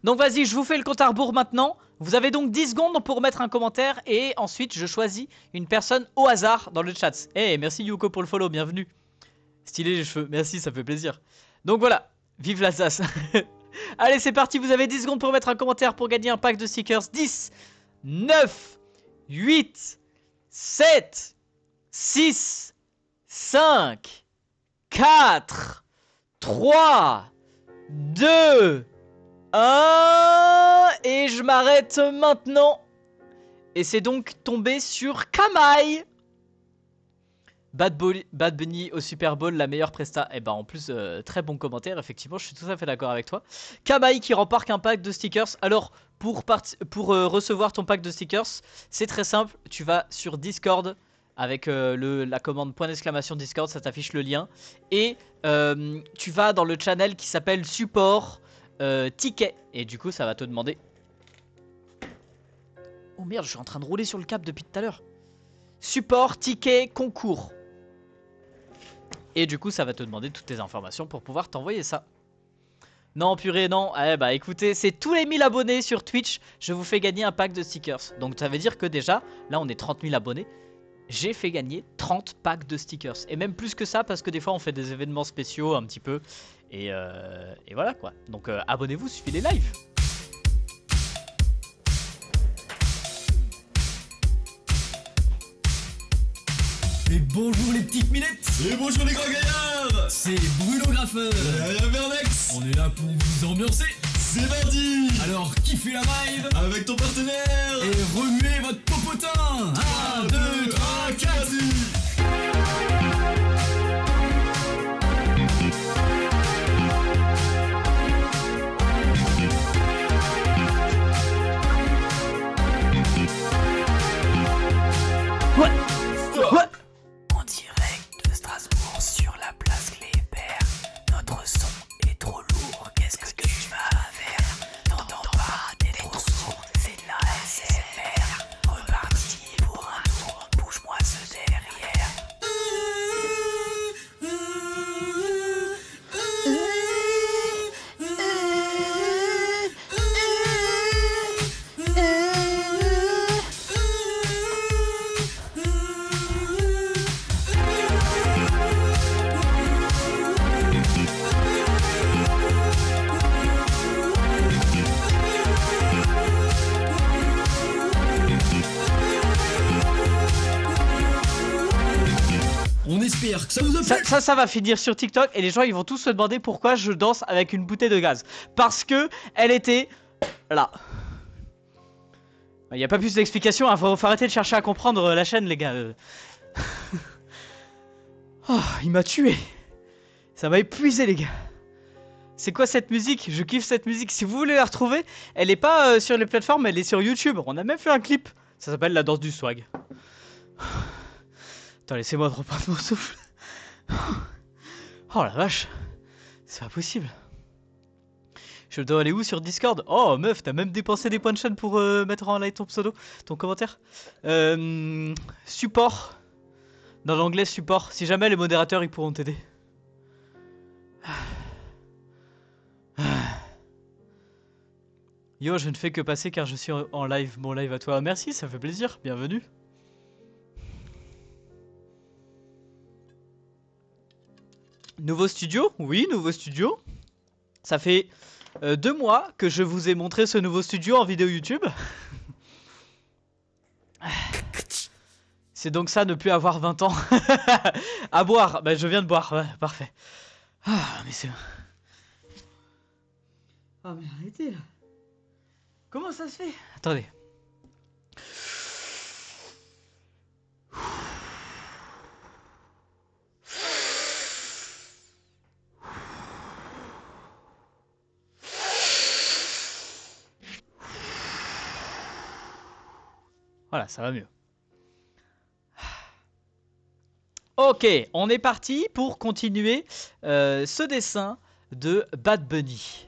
Donc vas-y, je vous fais le compte à rebours maintenant. Vous avez donc 10 secondes pour mettre un commentaire et ensuite je choisis une personne au hasard dans le chat. Eh, merci Yuko pour le follow, bienvenue. Stylé les cheveux, merci, ça fait plaisir. Donc voilà, vive l'Alsace. Allez, c'est parti, vous avez 10 secondes pour mettre un commentaire pour gagner un pack de stickers. 10, 9, 8, 7, 6, 5, 4, 3, 2, 1... Et je m'arrête maintenant. Et c'est donc tombé sur Kamaï. Bad Bunny au Super Bowl, la meilleure presta. Et bah en plus, très bon commentaire, effectivement, je suis tout à fait d'accord avec toi. Kamaï qui remporte un pack de stickers. Alors, pour recevoir ton pack de stickers, c'est très simple. Tu vas sur Discord avec la commande !! Discord, ça t'affiche le lien. Et tu vas dans le channel qui s'appelle Support Ticket. Et du coup, ça va te demander... Oh merde, je suis en train de rouler sur le câble depuis tout à l'heure. Support Ticket Concours. Et du coup, ça va te demander toutes tes informations pour pouvoir t'envoyer ça. Non, purée, non. Eh bah écoutez, c'est tous les 1000 abonnés sur Twitch, je vous fais gagner un pack de stickers. Donc ça veut dire que déjà, là on est 30 000 abonnés. J'ai fait gagner 30 packs de stickers. Et même plus que ça, parce que des fois on fait des événements spéciaux un petit peu. Et voilà quoi. Donc abonnez-vous, suivez les lives. Et bonjour les petites minettes. Et bonjour les grands gaillards. C'est Bruno Graffeur. Et Vernex. On est là pour vous ambiancer. C'est mardi. Alors kiffez la vibe avec ton partenaire. Et remuez votre popotin. 1, 2, 3, 4. En direct de Strasbourg sur la place Kléber. Notre son est trop lourd, qu'est-ce que tu vas faire? T'entends pas, t'es trop sourd, c'est de la SMR. Reparti pour un tour, bouge-moi ce derrière. On espère que ça vous a plu. Ça va finir sur TikTok et les gens ils vont tous se demander pourquoi je danse avec une bouteille de gaz. Parce que elle était là. Il n'y a pas plus d'explication, hein. Faut arrêter de chercher à comprendre la chaîne les gars. Oh, il m'a tué. Ça m'a épuisé les gars. C'est quoi cette musique? Je kiffe cette musique. Si vous voulez la retrouver, elle est pas sur les plateformes, elle est sur YouTube. On a même fait un clip. Ça s'appelle La danse du swag. Attends, laissez-moi reprendre mon souffle. Oh la vache. C'est pas possible. Je dois aller où sur Discord? Oh meuf, t'as même dépensé des points de chaîne pour mettre en live ton pseudo, ton commentaire. Support. Dans l'anglais support. Si jamais les modérateurs ils pourront t'aider. Yo, je ne fais que passer car je suis en live. Mon live à toi. Merci, ça fait plaisir. Bienvenue. Nouveau studio? Oui, nouveau studio. Ça fait 2 mois que je vous ai montré ce nouveau studio en vidéo YouTube. C'est donc ça, ne plus avoir 20 ans. À boire. Bah, je viens de boire. Ouais, parfait. Ah, mais c'est... Ah, mais arrêtez là. Comment ça se fait? Attendez. Voilà, ça va mieux. Ok, on est parti pour continuer ce dessin de Bad Bunny.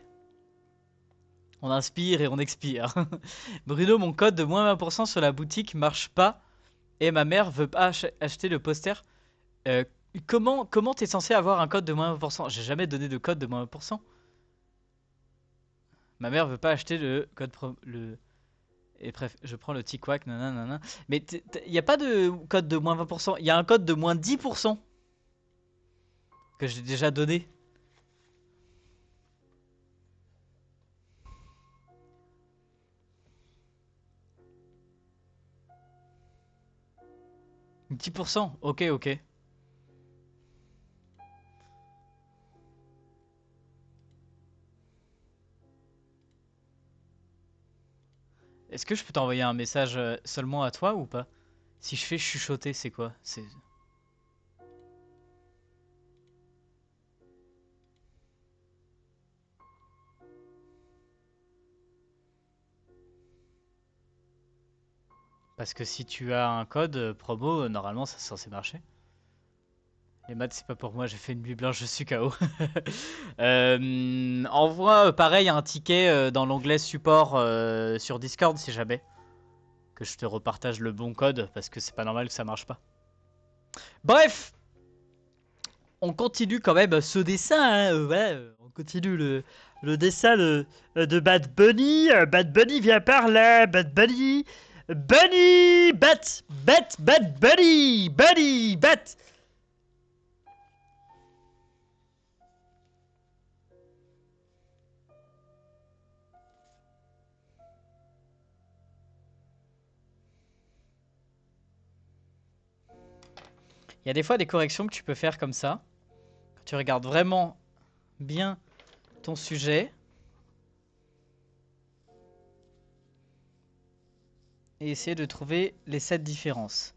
On inspire et on expire. Bruno, mon code de moins 20% sur la boutique marche pas et ma mère veut pas acheter le poster. Euh, comment t'es censé avoir un code de moins 20%? J'ai jamais donné de code de moins 20%. Ma mère veut pas acheter le code Et bref, je prends le Tikwack, nanana. Mais il n'y a pas de code de moins 20%. Il y a un code de moins 10% que j'ai déjà donné. « 10%. Ok, ok. Est-ce que je peux t'envoyer un message seulement à toi ou pas? Si je fais chuchoter, c'est quoi? C'est... Parce que si tu as un code promo, normalement ça c'est censé marcher. Les maths c'est pas pour moi, j'ai fait une nuit blanche, je suis KO. Envoie pareil un ticket dans l'onglet support sur Discord si jamais. Que je te repartage le bon code parce que c'est pas normal que ça marche pas. Bref, on continue quand même ce dessin. Hein, ouais, on continue le dessin de Bad Bunny. Bad Bunny vient par là. Bad Bunny. Bunny Bat Bad Bunny Bunny Bat. Il y a des fois des corrections que tu peux faire comme ça. Quand tu regardes vraiment bien ton sujet. Et essayer de trouver les 7 différences.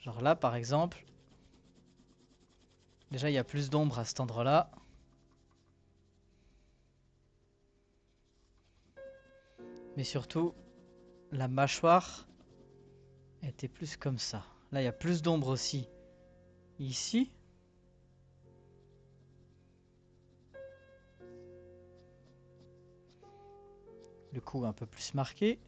Genre là par exemple. Déjà il y a plus d'ombre à cet endroit-là. Mais surtout, la mâchoire était plus comme ça. Là il y a plus d'ombre aussi. Ici. Le cou un peu plus marqué.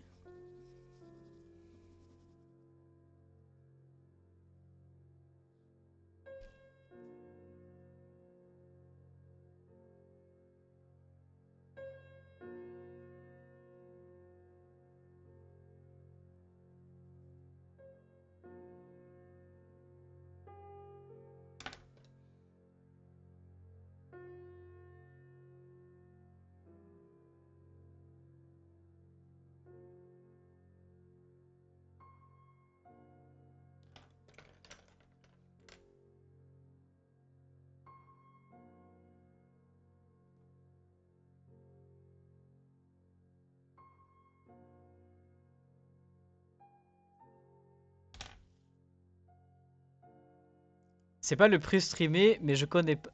C'est pas le plus streamé, mais je connais pas.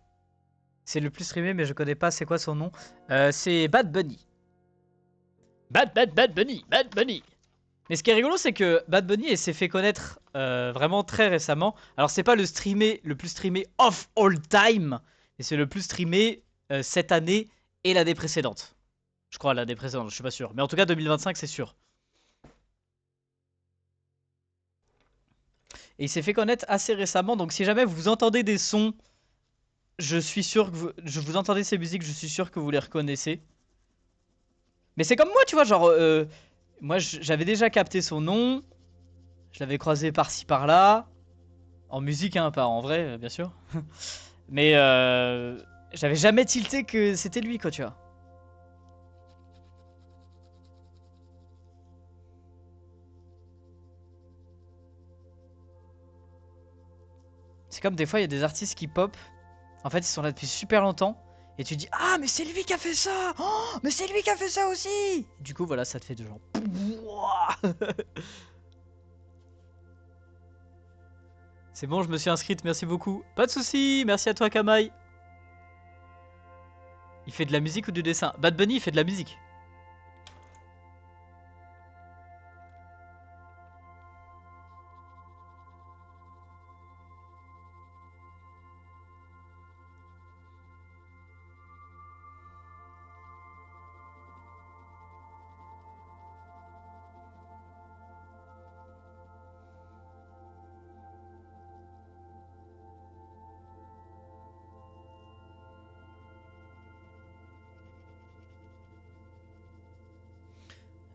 C'est le plus streamé, mais je connais pas c'est quoi son nom. C'est Bad Bunny. Bad Bunny, Bad Bunny. Mais ce qui est rigolo, c'est que Bad Bunny s'est fait connaître vraiment très récemment. Alors c'est pas le plus streamé of all time, mais c'est le plus streamé cette année et l'année précédente. Je crois l'année précédente, je suis pas sûr. Mais en tout cas 2025 c'est sûr. Et il s'est fait connaître assez récemment, donc si jamais vous entendez des sons, je suis sûr que vous entendez ces musiques, je suis sûr que vous les reconnaissez. Mais c'est comme moi, tu vois, genre, moi j'avais déjà capté son nom, je l'avais croisé par-ci par-là, en musique, hein, pas en vrai, bien sûr. Mais j'avais jamais tilté que c'était lui, quoi, tu vois. C'est comme des fois, il y a des artistes qui pop. En fait, ils sont là depuis super longtemps. Et tu dis, ah, mais c'est lui qui a fait ça! Oh, mais c'est lui qui a fait ça aussi! Du coup, voilà, ça te fait de genre. C'est bon, je me suis inscrite, merci beaucoup. Pas de soucis, merci à toi, Kamaï. Il fait de la musique ou du dessin? Bad Bunny, il fait de la musique.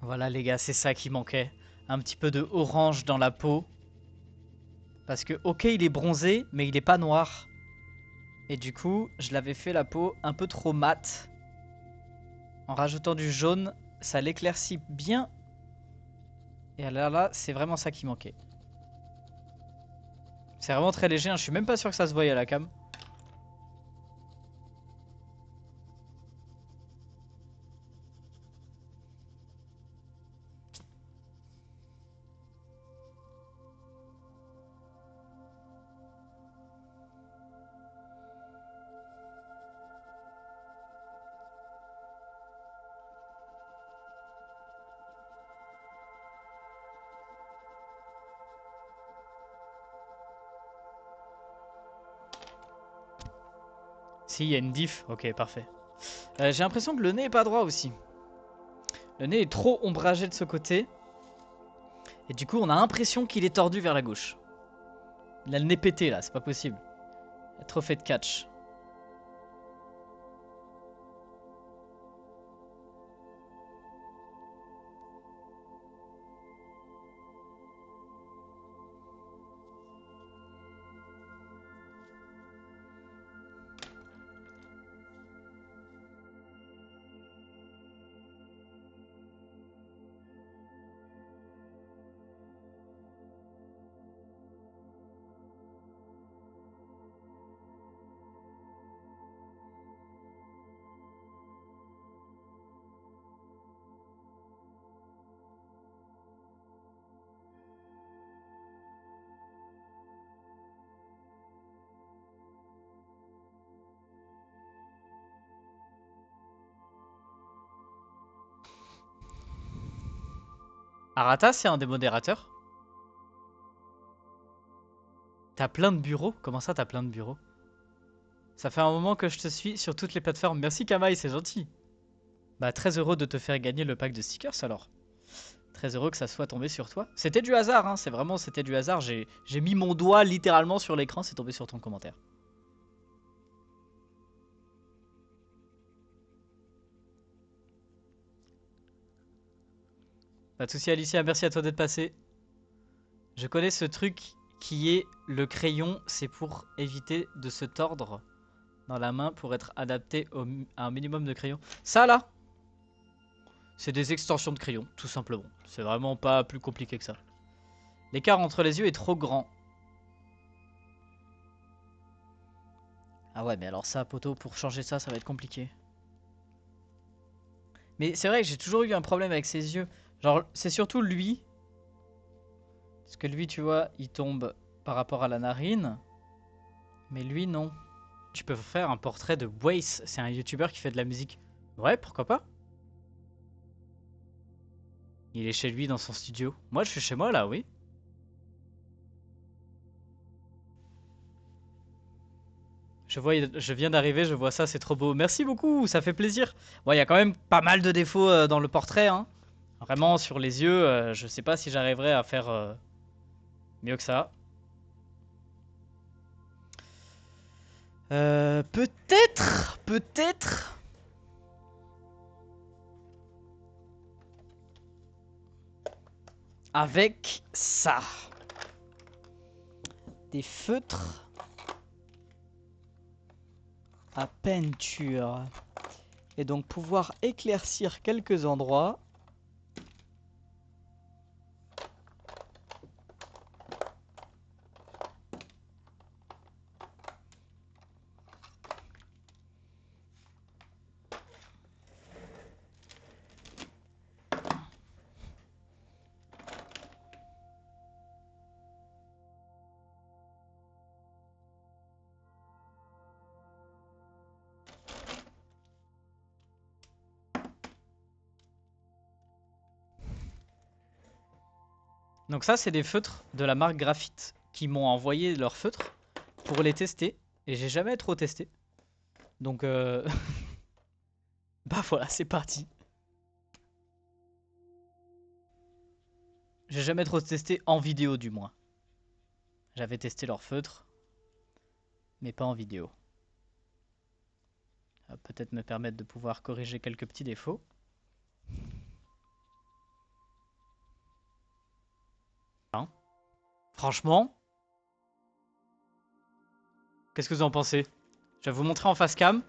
Voilà les gars, c'est ça qui manquait. Un petit peu de orange dans la peau. Parce que ok il est bronzé, mais il est pas noir. Et du coup, je l'avais fait la peau un peu trop mate. En rajoutant du jaune, ça l'éclaircit bien. Et là, c'est vraiment ça qui manquait. C'est vraiment très léger, hein. Je suis même pas sûr que ça se voie à la cam. Si, il y a une diff. Ok, parfait. J'ai l'impression que le nez est pas droit aussi. Le nez est trop ombragé de ce côté. Et du coup, on a l'impression qu'il est tordu vers la gauche. Il a le nez pété là, c'est pas possible. Il a trop fait de catch. Arata, c'est un des modérateurs. T'as plein de bureaux? Comment ça, t'as plein de bureaux? Ça fait un moment que je te suis sur toutes les plateformes. Merci Kamaï, c'est gentil. Bah, très heureux de te faire gagner le pack de stickers alors. Très heureux que ça soit tombé sur toi. C'était du hasard, hein. C'est vraiment, c'était du hasard. J'ai mis mon doigt littéralement sur l'écran, c'est tombé sur ton commentaire. Pas de soucis Alicia, merci à toi d'être passé. Je connais ce truc qui est le crayon, c'est pour éviter de se tordre dans la main pour être adapté à un minimum de crayon. Ça là, c'est des extensions de crayon, tout simplement. C'est vraiment pas plus compliqué que ça. L'écart entre les yeux est trop grand. Ah ouais, mais alors ça, poteau, pour changer ça, ça va être compliqué. Mais c'est vrai que j'ai toujours eu un problème avec ses yeux. Genre, c'est surtout lui. Parce que lui, tu vois, il tombe par rapport à la narine. Mais lui, non. Tu peux faire un portrait de Waze. C'est un youtubeur qui fait de la musique. Ouais, pourquoi pas? Il est chez lui dans son studio. Moi, je suis chez moi là, oui. Je viens d'arriver, je vois ça, c'est trop beau. Merci beaucoup, ça fait plaisir. Bon, il y a quand même pas mal de défauts dans le portrait, hein. Vraiment, sur les yeux, je sais pas si j'arriverai à faire mieux que ça. Peut-être. Avec ça. Des feutres à peinture. Et donc pouvoir éclaircir quelques endroits. Donc ça, c'est des feutres de la marque Graphite qui m'ont envoyé leurs feutres pour les tester. Et j'ai jamais trop testé. Donc bah voilà, c'est parti. J'ai jamais trop testé en vidéo du moins. J'avais testé leurs feutres, mais pas en vidéo. Ça va peut-être me permettre de pouvoir corriger quelques petits défauts. Franchement, qu'est-ce que vous en pensez? Je vais vous montrer en face cam.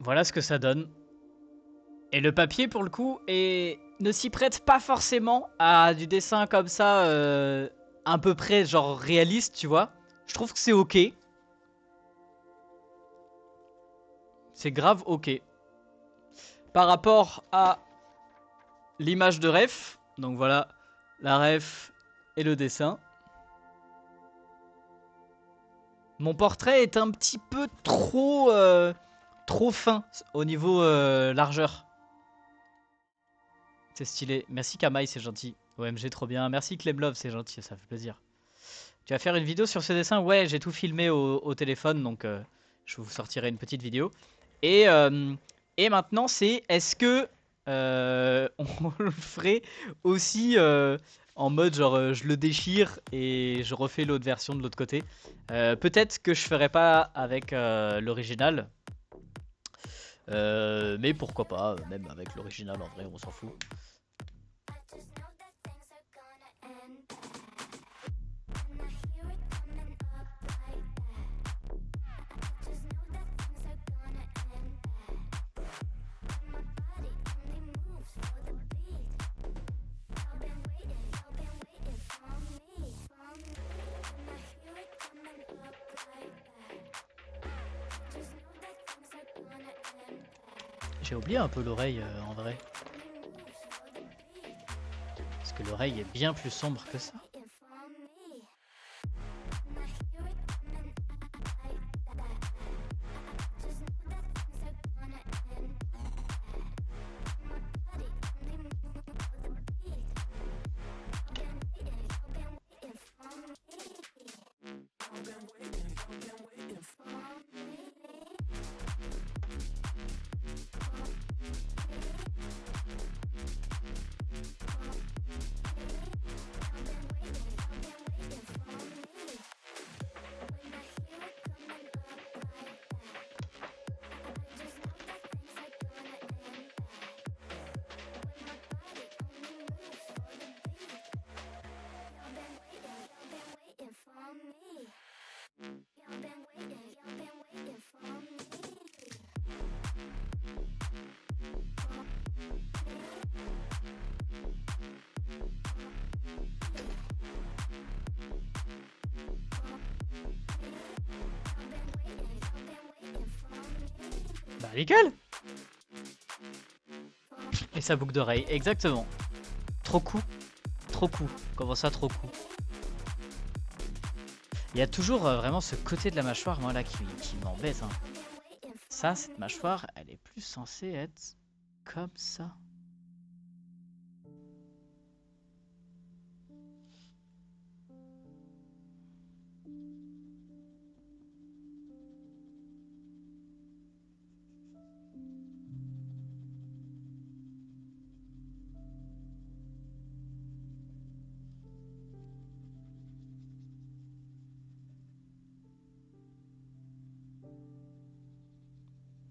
Voilà ce que ça donne. Et le papier, pour le coup, ne s'y prête pas forcément à du dessin comme ça, à peu près genre réaliste, tu vois. Je trouve que c'est ok. C'est grave ok. Par rapport à l'image de ref, donc voilà, la ref et le dessin. Mon portrait est un petit peu trop fin au niveau largeur. C'est stylé. Merci Kamaï, c'est gentil. OMG, trop bien. Merci Clemlove, c'est gentil, ça fait plaisir. Tu vas faire une vidéo sur ce dessin? Ouais, j'ai tout filmé au téléphone, donc je vous sortirai une petite vidéo. Et maintenant, c'est est-ce que on le ferait aussi en mode genre je le déchire et je refais l'autre version de l'autre côté. Peut-être que je ferai pas avec l'original. Mais pourquoi pas, même avec l'original en vrai, on s'en fout. J'ai oublié un peu l'oreille en vrai. Parce que l'oreille est bien plus sombre que ça. Bah nickel. Et sa boucle d'oreille, exactement. Trop cool. Trop cool. Comment ça, trop cool? Il y a toujours vraiment ce côté de la mâchoire, moi là, qui m'embête. Hein. Ça, cette mâchoire, elle est plus censée être comme ça.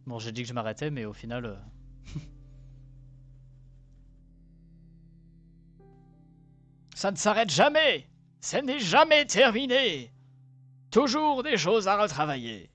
Bon, j'ai dit que je m'arrêtais, mais au final... Ça ne s'arrête jamais! Ça n'est jamais terminé! Toujours des choses à retravailler.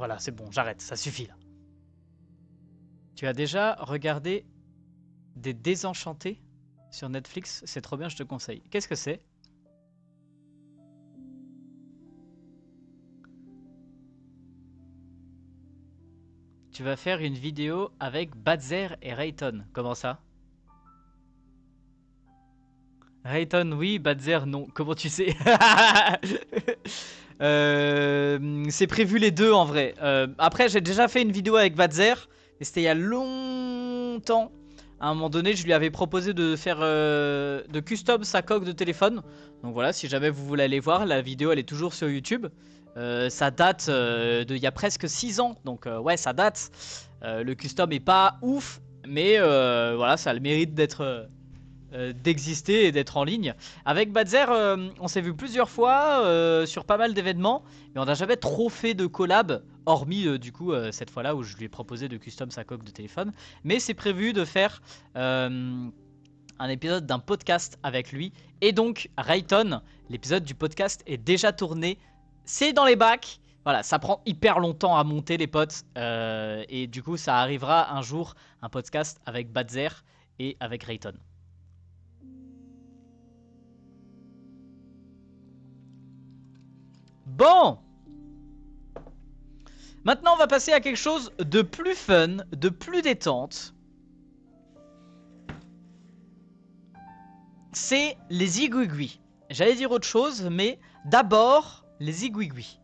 Voilà, c'est bon, j'arrête, ça suffit là. Tu as déjà regardé des Désenchantés sur Netflix? C'est trop bien, je te conseille. Qu'est-ce que c'est? Tu vas faire une vidéo avec Badzer et Rayton. Comment ça? Rayton, oui, Badzer, non. Comment tu sais? C'est prévu les deux en vrai. Après, j'ai déjà fait une vidéo avec Badzer, et c'était il y a longtemps. À un moment donné, je lui avais proposé de faire de custom sa coque de téléphone. Donc voilà, si jamais vous voulez aller voir, la vidéo elle est toujours sur YouTube. Ça date d'il y a presque 6 ans, donc ouais, ça date. Le custom est pas ouf, mais voilà, ça a le mérite d'exister et d'être en ligne. Avec Badzer, on s'est vu plusieurs fois sur pas mal d'événements, mais on n'a jamais trop fait de collab, hormis du coup cette fois-là où je lui ai proposé de custom sa coque de téléphone. Mais c'est prévu de faire un épisode d'un podcast avec lui. Et donc Rayton, l'épisode du podcast est déjà tourné. C'est dans les bacs. Voilà, ça prend hyper longtemps à monter les potes. Et du coup, ça arrivera un jour, un podcast avec Badzer et avec Rayton. Bon! Maintenant, on va passer à quelque chose de plus fun, de plus détente. C'est les zigouigouis. J'allais dire autre chose, mais d'abord, les zigouigouis.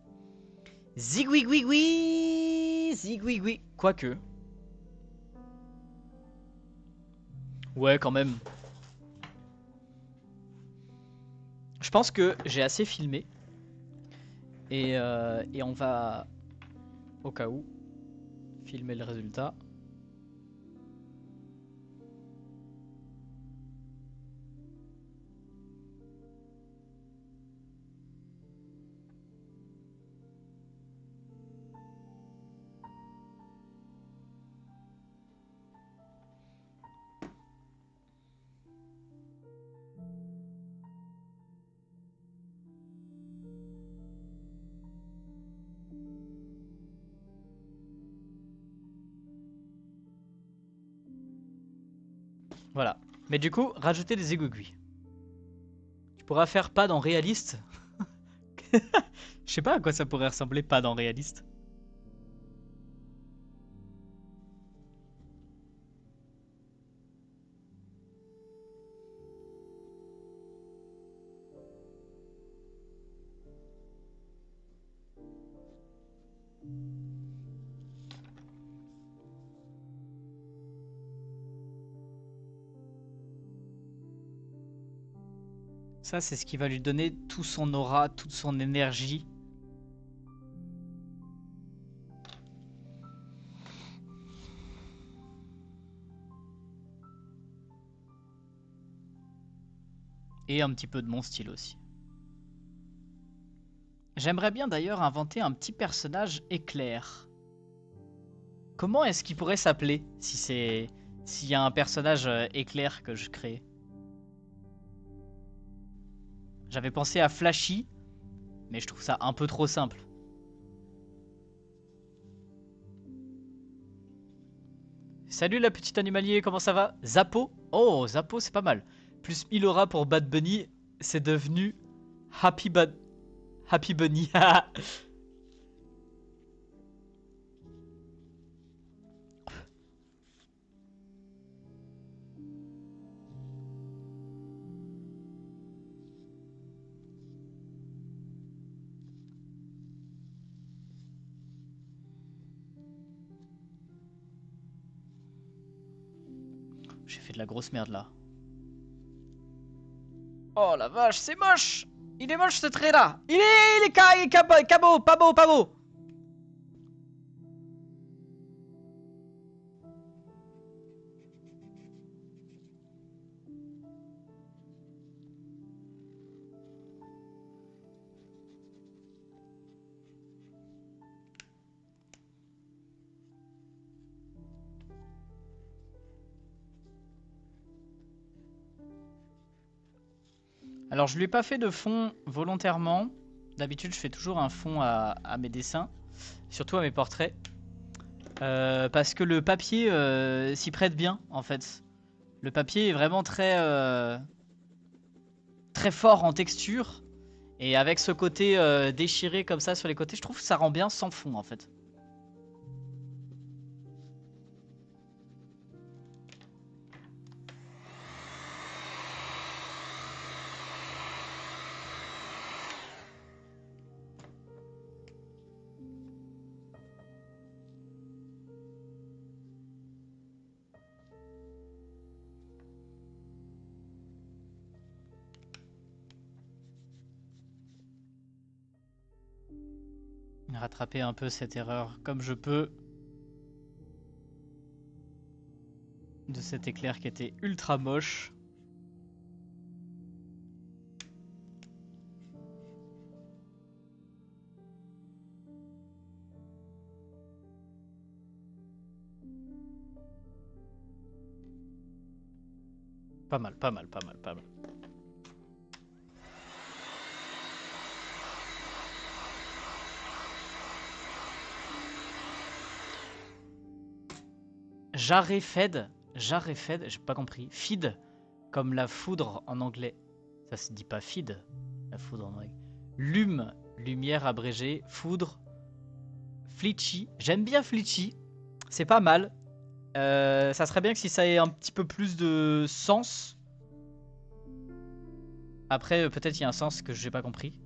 Zigouigouigouis, zigouigouis. Quoique. Ouais, quand même. Je pense que j'ai assez filmé. Et on va, au cas où, filmer le résultat. Voilà. Mais du coup, rajouter des zigouigouis. Tu pourras faire pas dans réaliste. Je sais pas à quoi ça pourrait ressembler pas dans réaliste. Ça, c'est ce qui va lui donner tout son aura, toute son énergie. Et un petit peu de mon style aussi. J'aimerais bien d'ailleurs inventer un petit personnage éclair. Comment est-ce qu'il pourrait s'appeler s'il y a un personnage éclair que je crée? J'avais pensé à Flashy, mais je trouve ça un peu trop simple. Salut la petite animalier, comment ça va? Zappo? Oh, Zappo c'est pas mal. Plus 1000 aura pour Bad Bunny, c'est devenu Happy Bunny. J'ai fait de la grosse merde là. Oh la vache, c'est moche! Il est moche ce trait là! Il est cabot, pas beau, pas beau! Alors je lui ai pas fait de fond volontairement. D'habitude je fais toujours un fond à mes dessins. surtout à mes portraits. Parce que le papier s'y prête bien en fait. Le papier est vraiment très fort en texture. Et avec ce côté déchiré comme ça sur les côtés, je trouve que ça rend bien sans fond en fait. Rattraper un peu cette erreur comme je peux. De cet éclair qui était ultra moche. Pas mal, pas mal, pas mal, pas mal. Jarefed, j'ai pas compris. Feed, comme la foudre en anglais. Ça se dit pas feed, la foudre en anglais. Lume, lumière abrégée. Foudre. Flitchy, j'aime bien Flitchy. C'est pas mal. Ça serait bien que si ça ait un petit peu plus de sens. Après, peut-être il y a un sens que j'ai pas compris.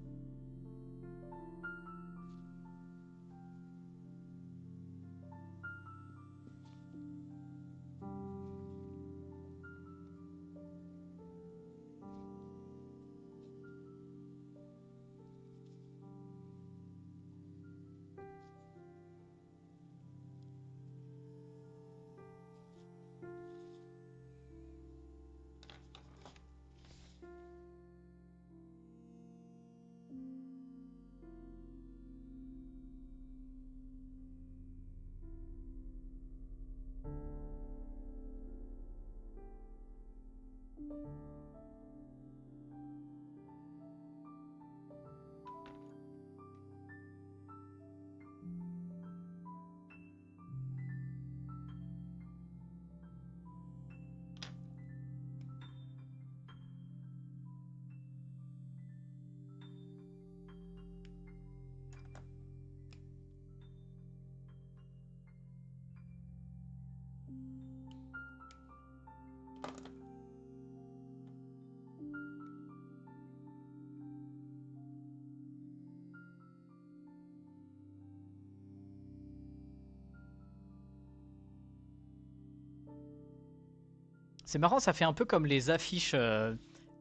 C'est marrant, ça fait un peu comme les affiches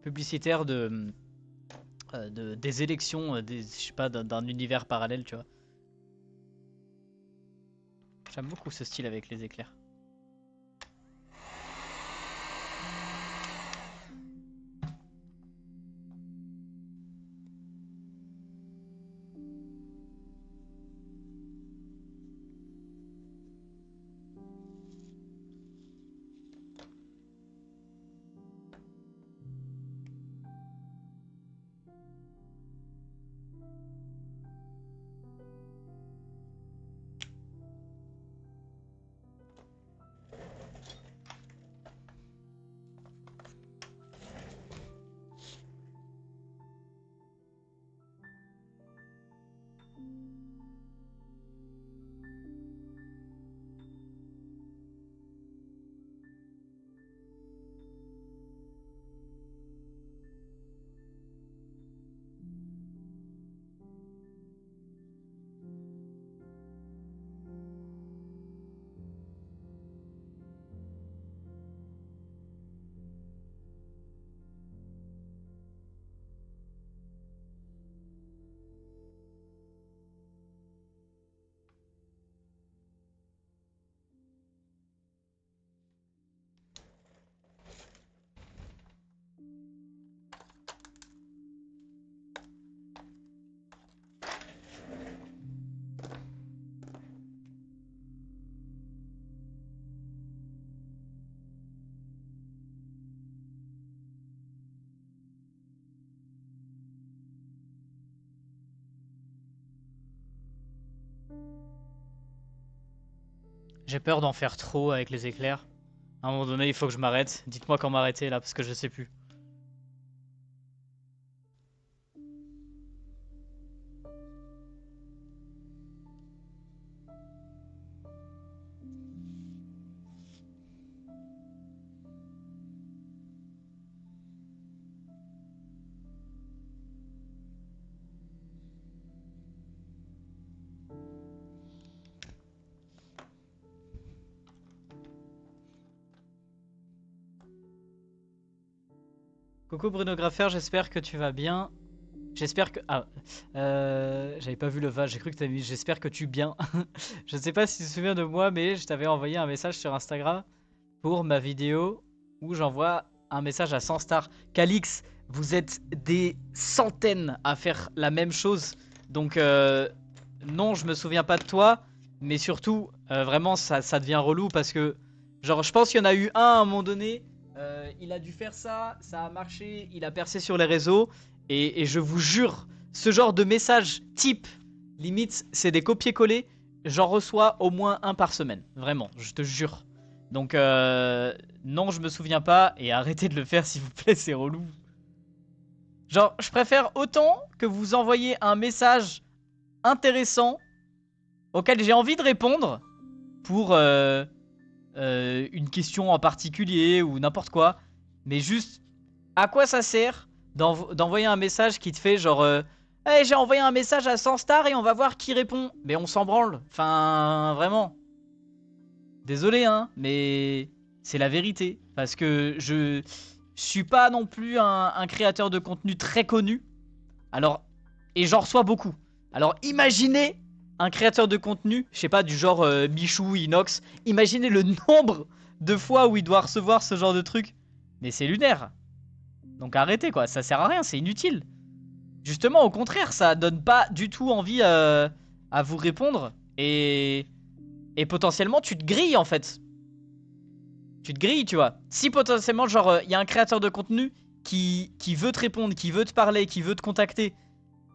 publicitaires des élections, je sais pas, d'un univers parallèle, tu vois. J'aime beaucoup ce style avec les éclairs. J'ai peur d'en faire trop avec les éclairs. À un moment donné, il faut que je m'arrête. Dites-moi quand m'arrêter là, parce que je sais plus. Coucou Bruno Graffer, j'espère que tu vas bien. J'espère que... Ah, j'avais pas vu le va, j'ai cru que t'avais mis j'espère que tu bien. Je sais pas si tu te souviens de moi, mais je t'avais envoyé un message sur Instagram pour ma vidéo où j'envoie un message à 100 stars. Calix, vous êtes des centaines à faire la même chose. Donc, non, je me souviens pas de toi, mais surtout, vraiment, ça devient relou parce que, genre, je pense qu'il y en a eu un à un moment donné... il a dû faire ça, ça a marché, il a percé sur les réseaux. Et je vous jure, ce genre de message type, limite, c'est des copier-coller. J'en reçois au moins un par semaine. Vraiment, je te jure. Donc, non, je me souviens pas. Et arrêtez de le faire, s'il vous plaît, c'est relou. Genre, je préfère autant que vous envoyiez un message intéressant auquel j'ai envie de répondre pour... une question en particulier ou n'importe quoi, mais juste à quoi ça sert d'envoyer un message qui te fait genre hey, j'ai envoyé un message à 100 stars et on va voir qui répond. Mais on s'en branle, enfin vraiment, désolé hein, mais c'est la vérité parce que je suis pas non plus un créateur de contenu très connu, alors, et j'en reçois beaucoup. Alors imaginez un créateur de contenu, je sais pas, du genre Michou, Inox, imaginez le nombre de fois où il doit recevoir ce genre de truc. Mais c'est lunaire. Donc arrêtez quoi, ça sert à rien, c'est inutile. Justement, au contraire, ça donne pas du tout envie à vous répondre. Et potentiellement, tu te grilles en fait. Tu te grilles, tu vois. Si potentiellement, genre, il y a un créateur de contenu qui veut te répondre, qui veut te parler, qui veut te contacter,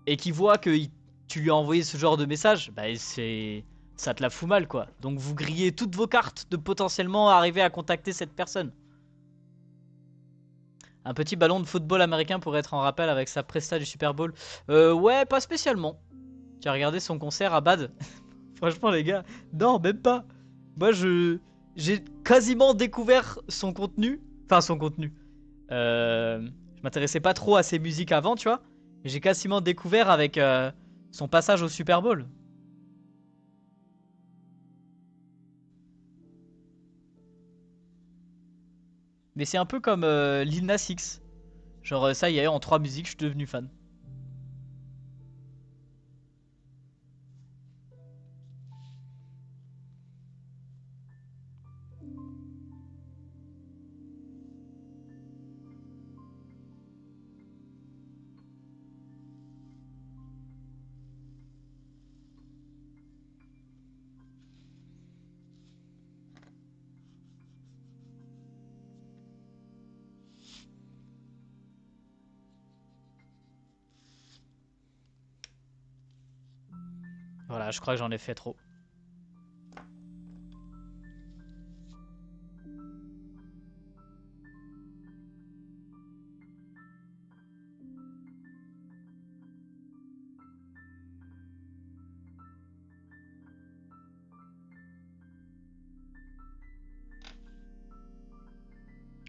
et qui voit que... tu lui as envoyé ce genre de message, bah ça te la fout mal quoi. Donc vous grillez toutes vos cartes de potentiellement arriver à contacter cette personne. Un petit ballon de football américain pourrait être en rappel avec sa presta du Super Bowl. Ouais, pas spécialement. Tu as regardé son concert à Bad? Franchement les gars, non même pas. Moi j'ai quasiment découvert son contenu. Enfin son contenu. Je m'intéressais pas trop à ses musiques avant, tu vois. Mais j'ai quasiment découvert avec... son passage au Super Bowl. Mais c'est un peu comme Lil Nas X. Genre ça y est, en 3 musiques, je suis devenu fan. Voilà, je crois que j'en ai fait trop.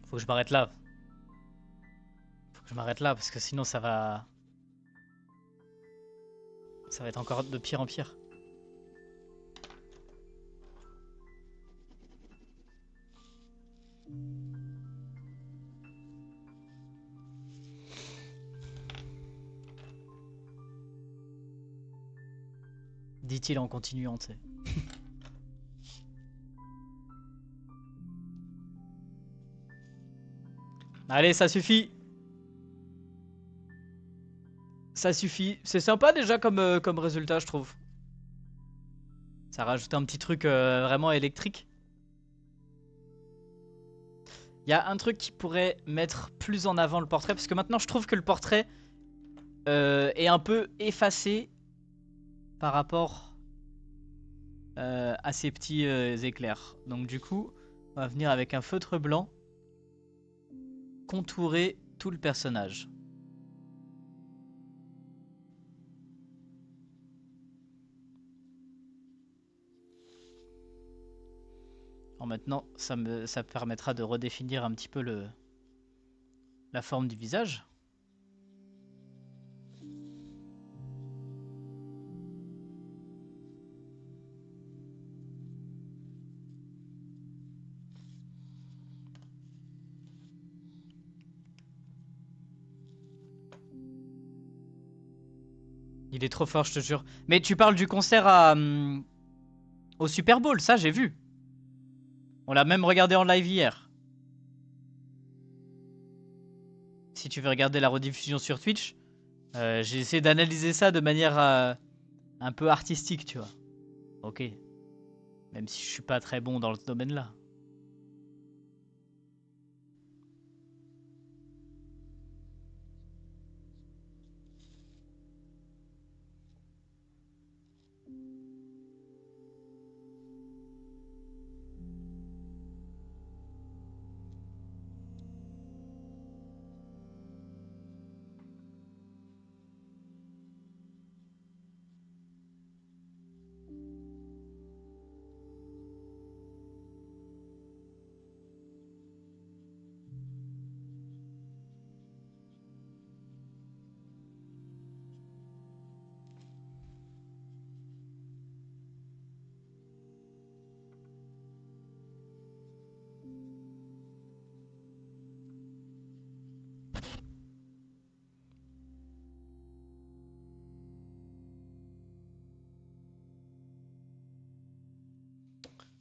Faut que je m'arrête là. Faut que je m'arrête là parce que sinon ça va... ça va être encore de pire en pire. Dit-il en continuant, tu sais. Allez, ça suffit. Ça suffit. C'est sympa déjà comme résultat, je trouve. Ça rajoute un petit truc vraiment électrique. Il y a un truc qui pourrait mettre plus en avant le portrait. Parce que maintenant, je trouve que le portrait est un peu effacé par rapport à ces petits éclairs. Donc du coup, on va venir avec un feutre blanc contourer tout le personnage. Alors maintenant, ça permettra de redéfinir un petit peu la forme du visage. Il est trop fort, je te jure. Mais tu parles du concert au Super Bowl, ça j'ai vu. On l'a même regardé en live hier. Si tu veux regarder la rediffusion sur Twitch, j'ai essayé d'analyser ça de manière un peu artistique, tu vois. Ok. Même si je suis pas très bon dans ce domaine-là.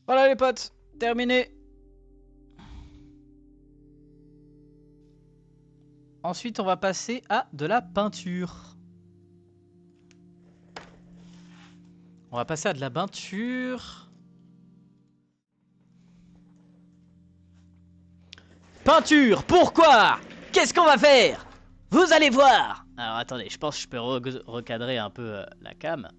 Voilà les potes, terminé. Ensuite, on va passer à de la peinture. On va passer à de la peinture. Peinture, pourquoi? Qu'est-ce qu'on va faire? Vous allez voir. Alors attendez, je pense que je peux recadrer un peu la cam.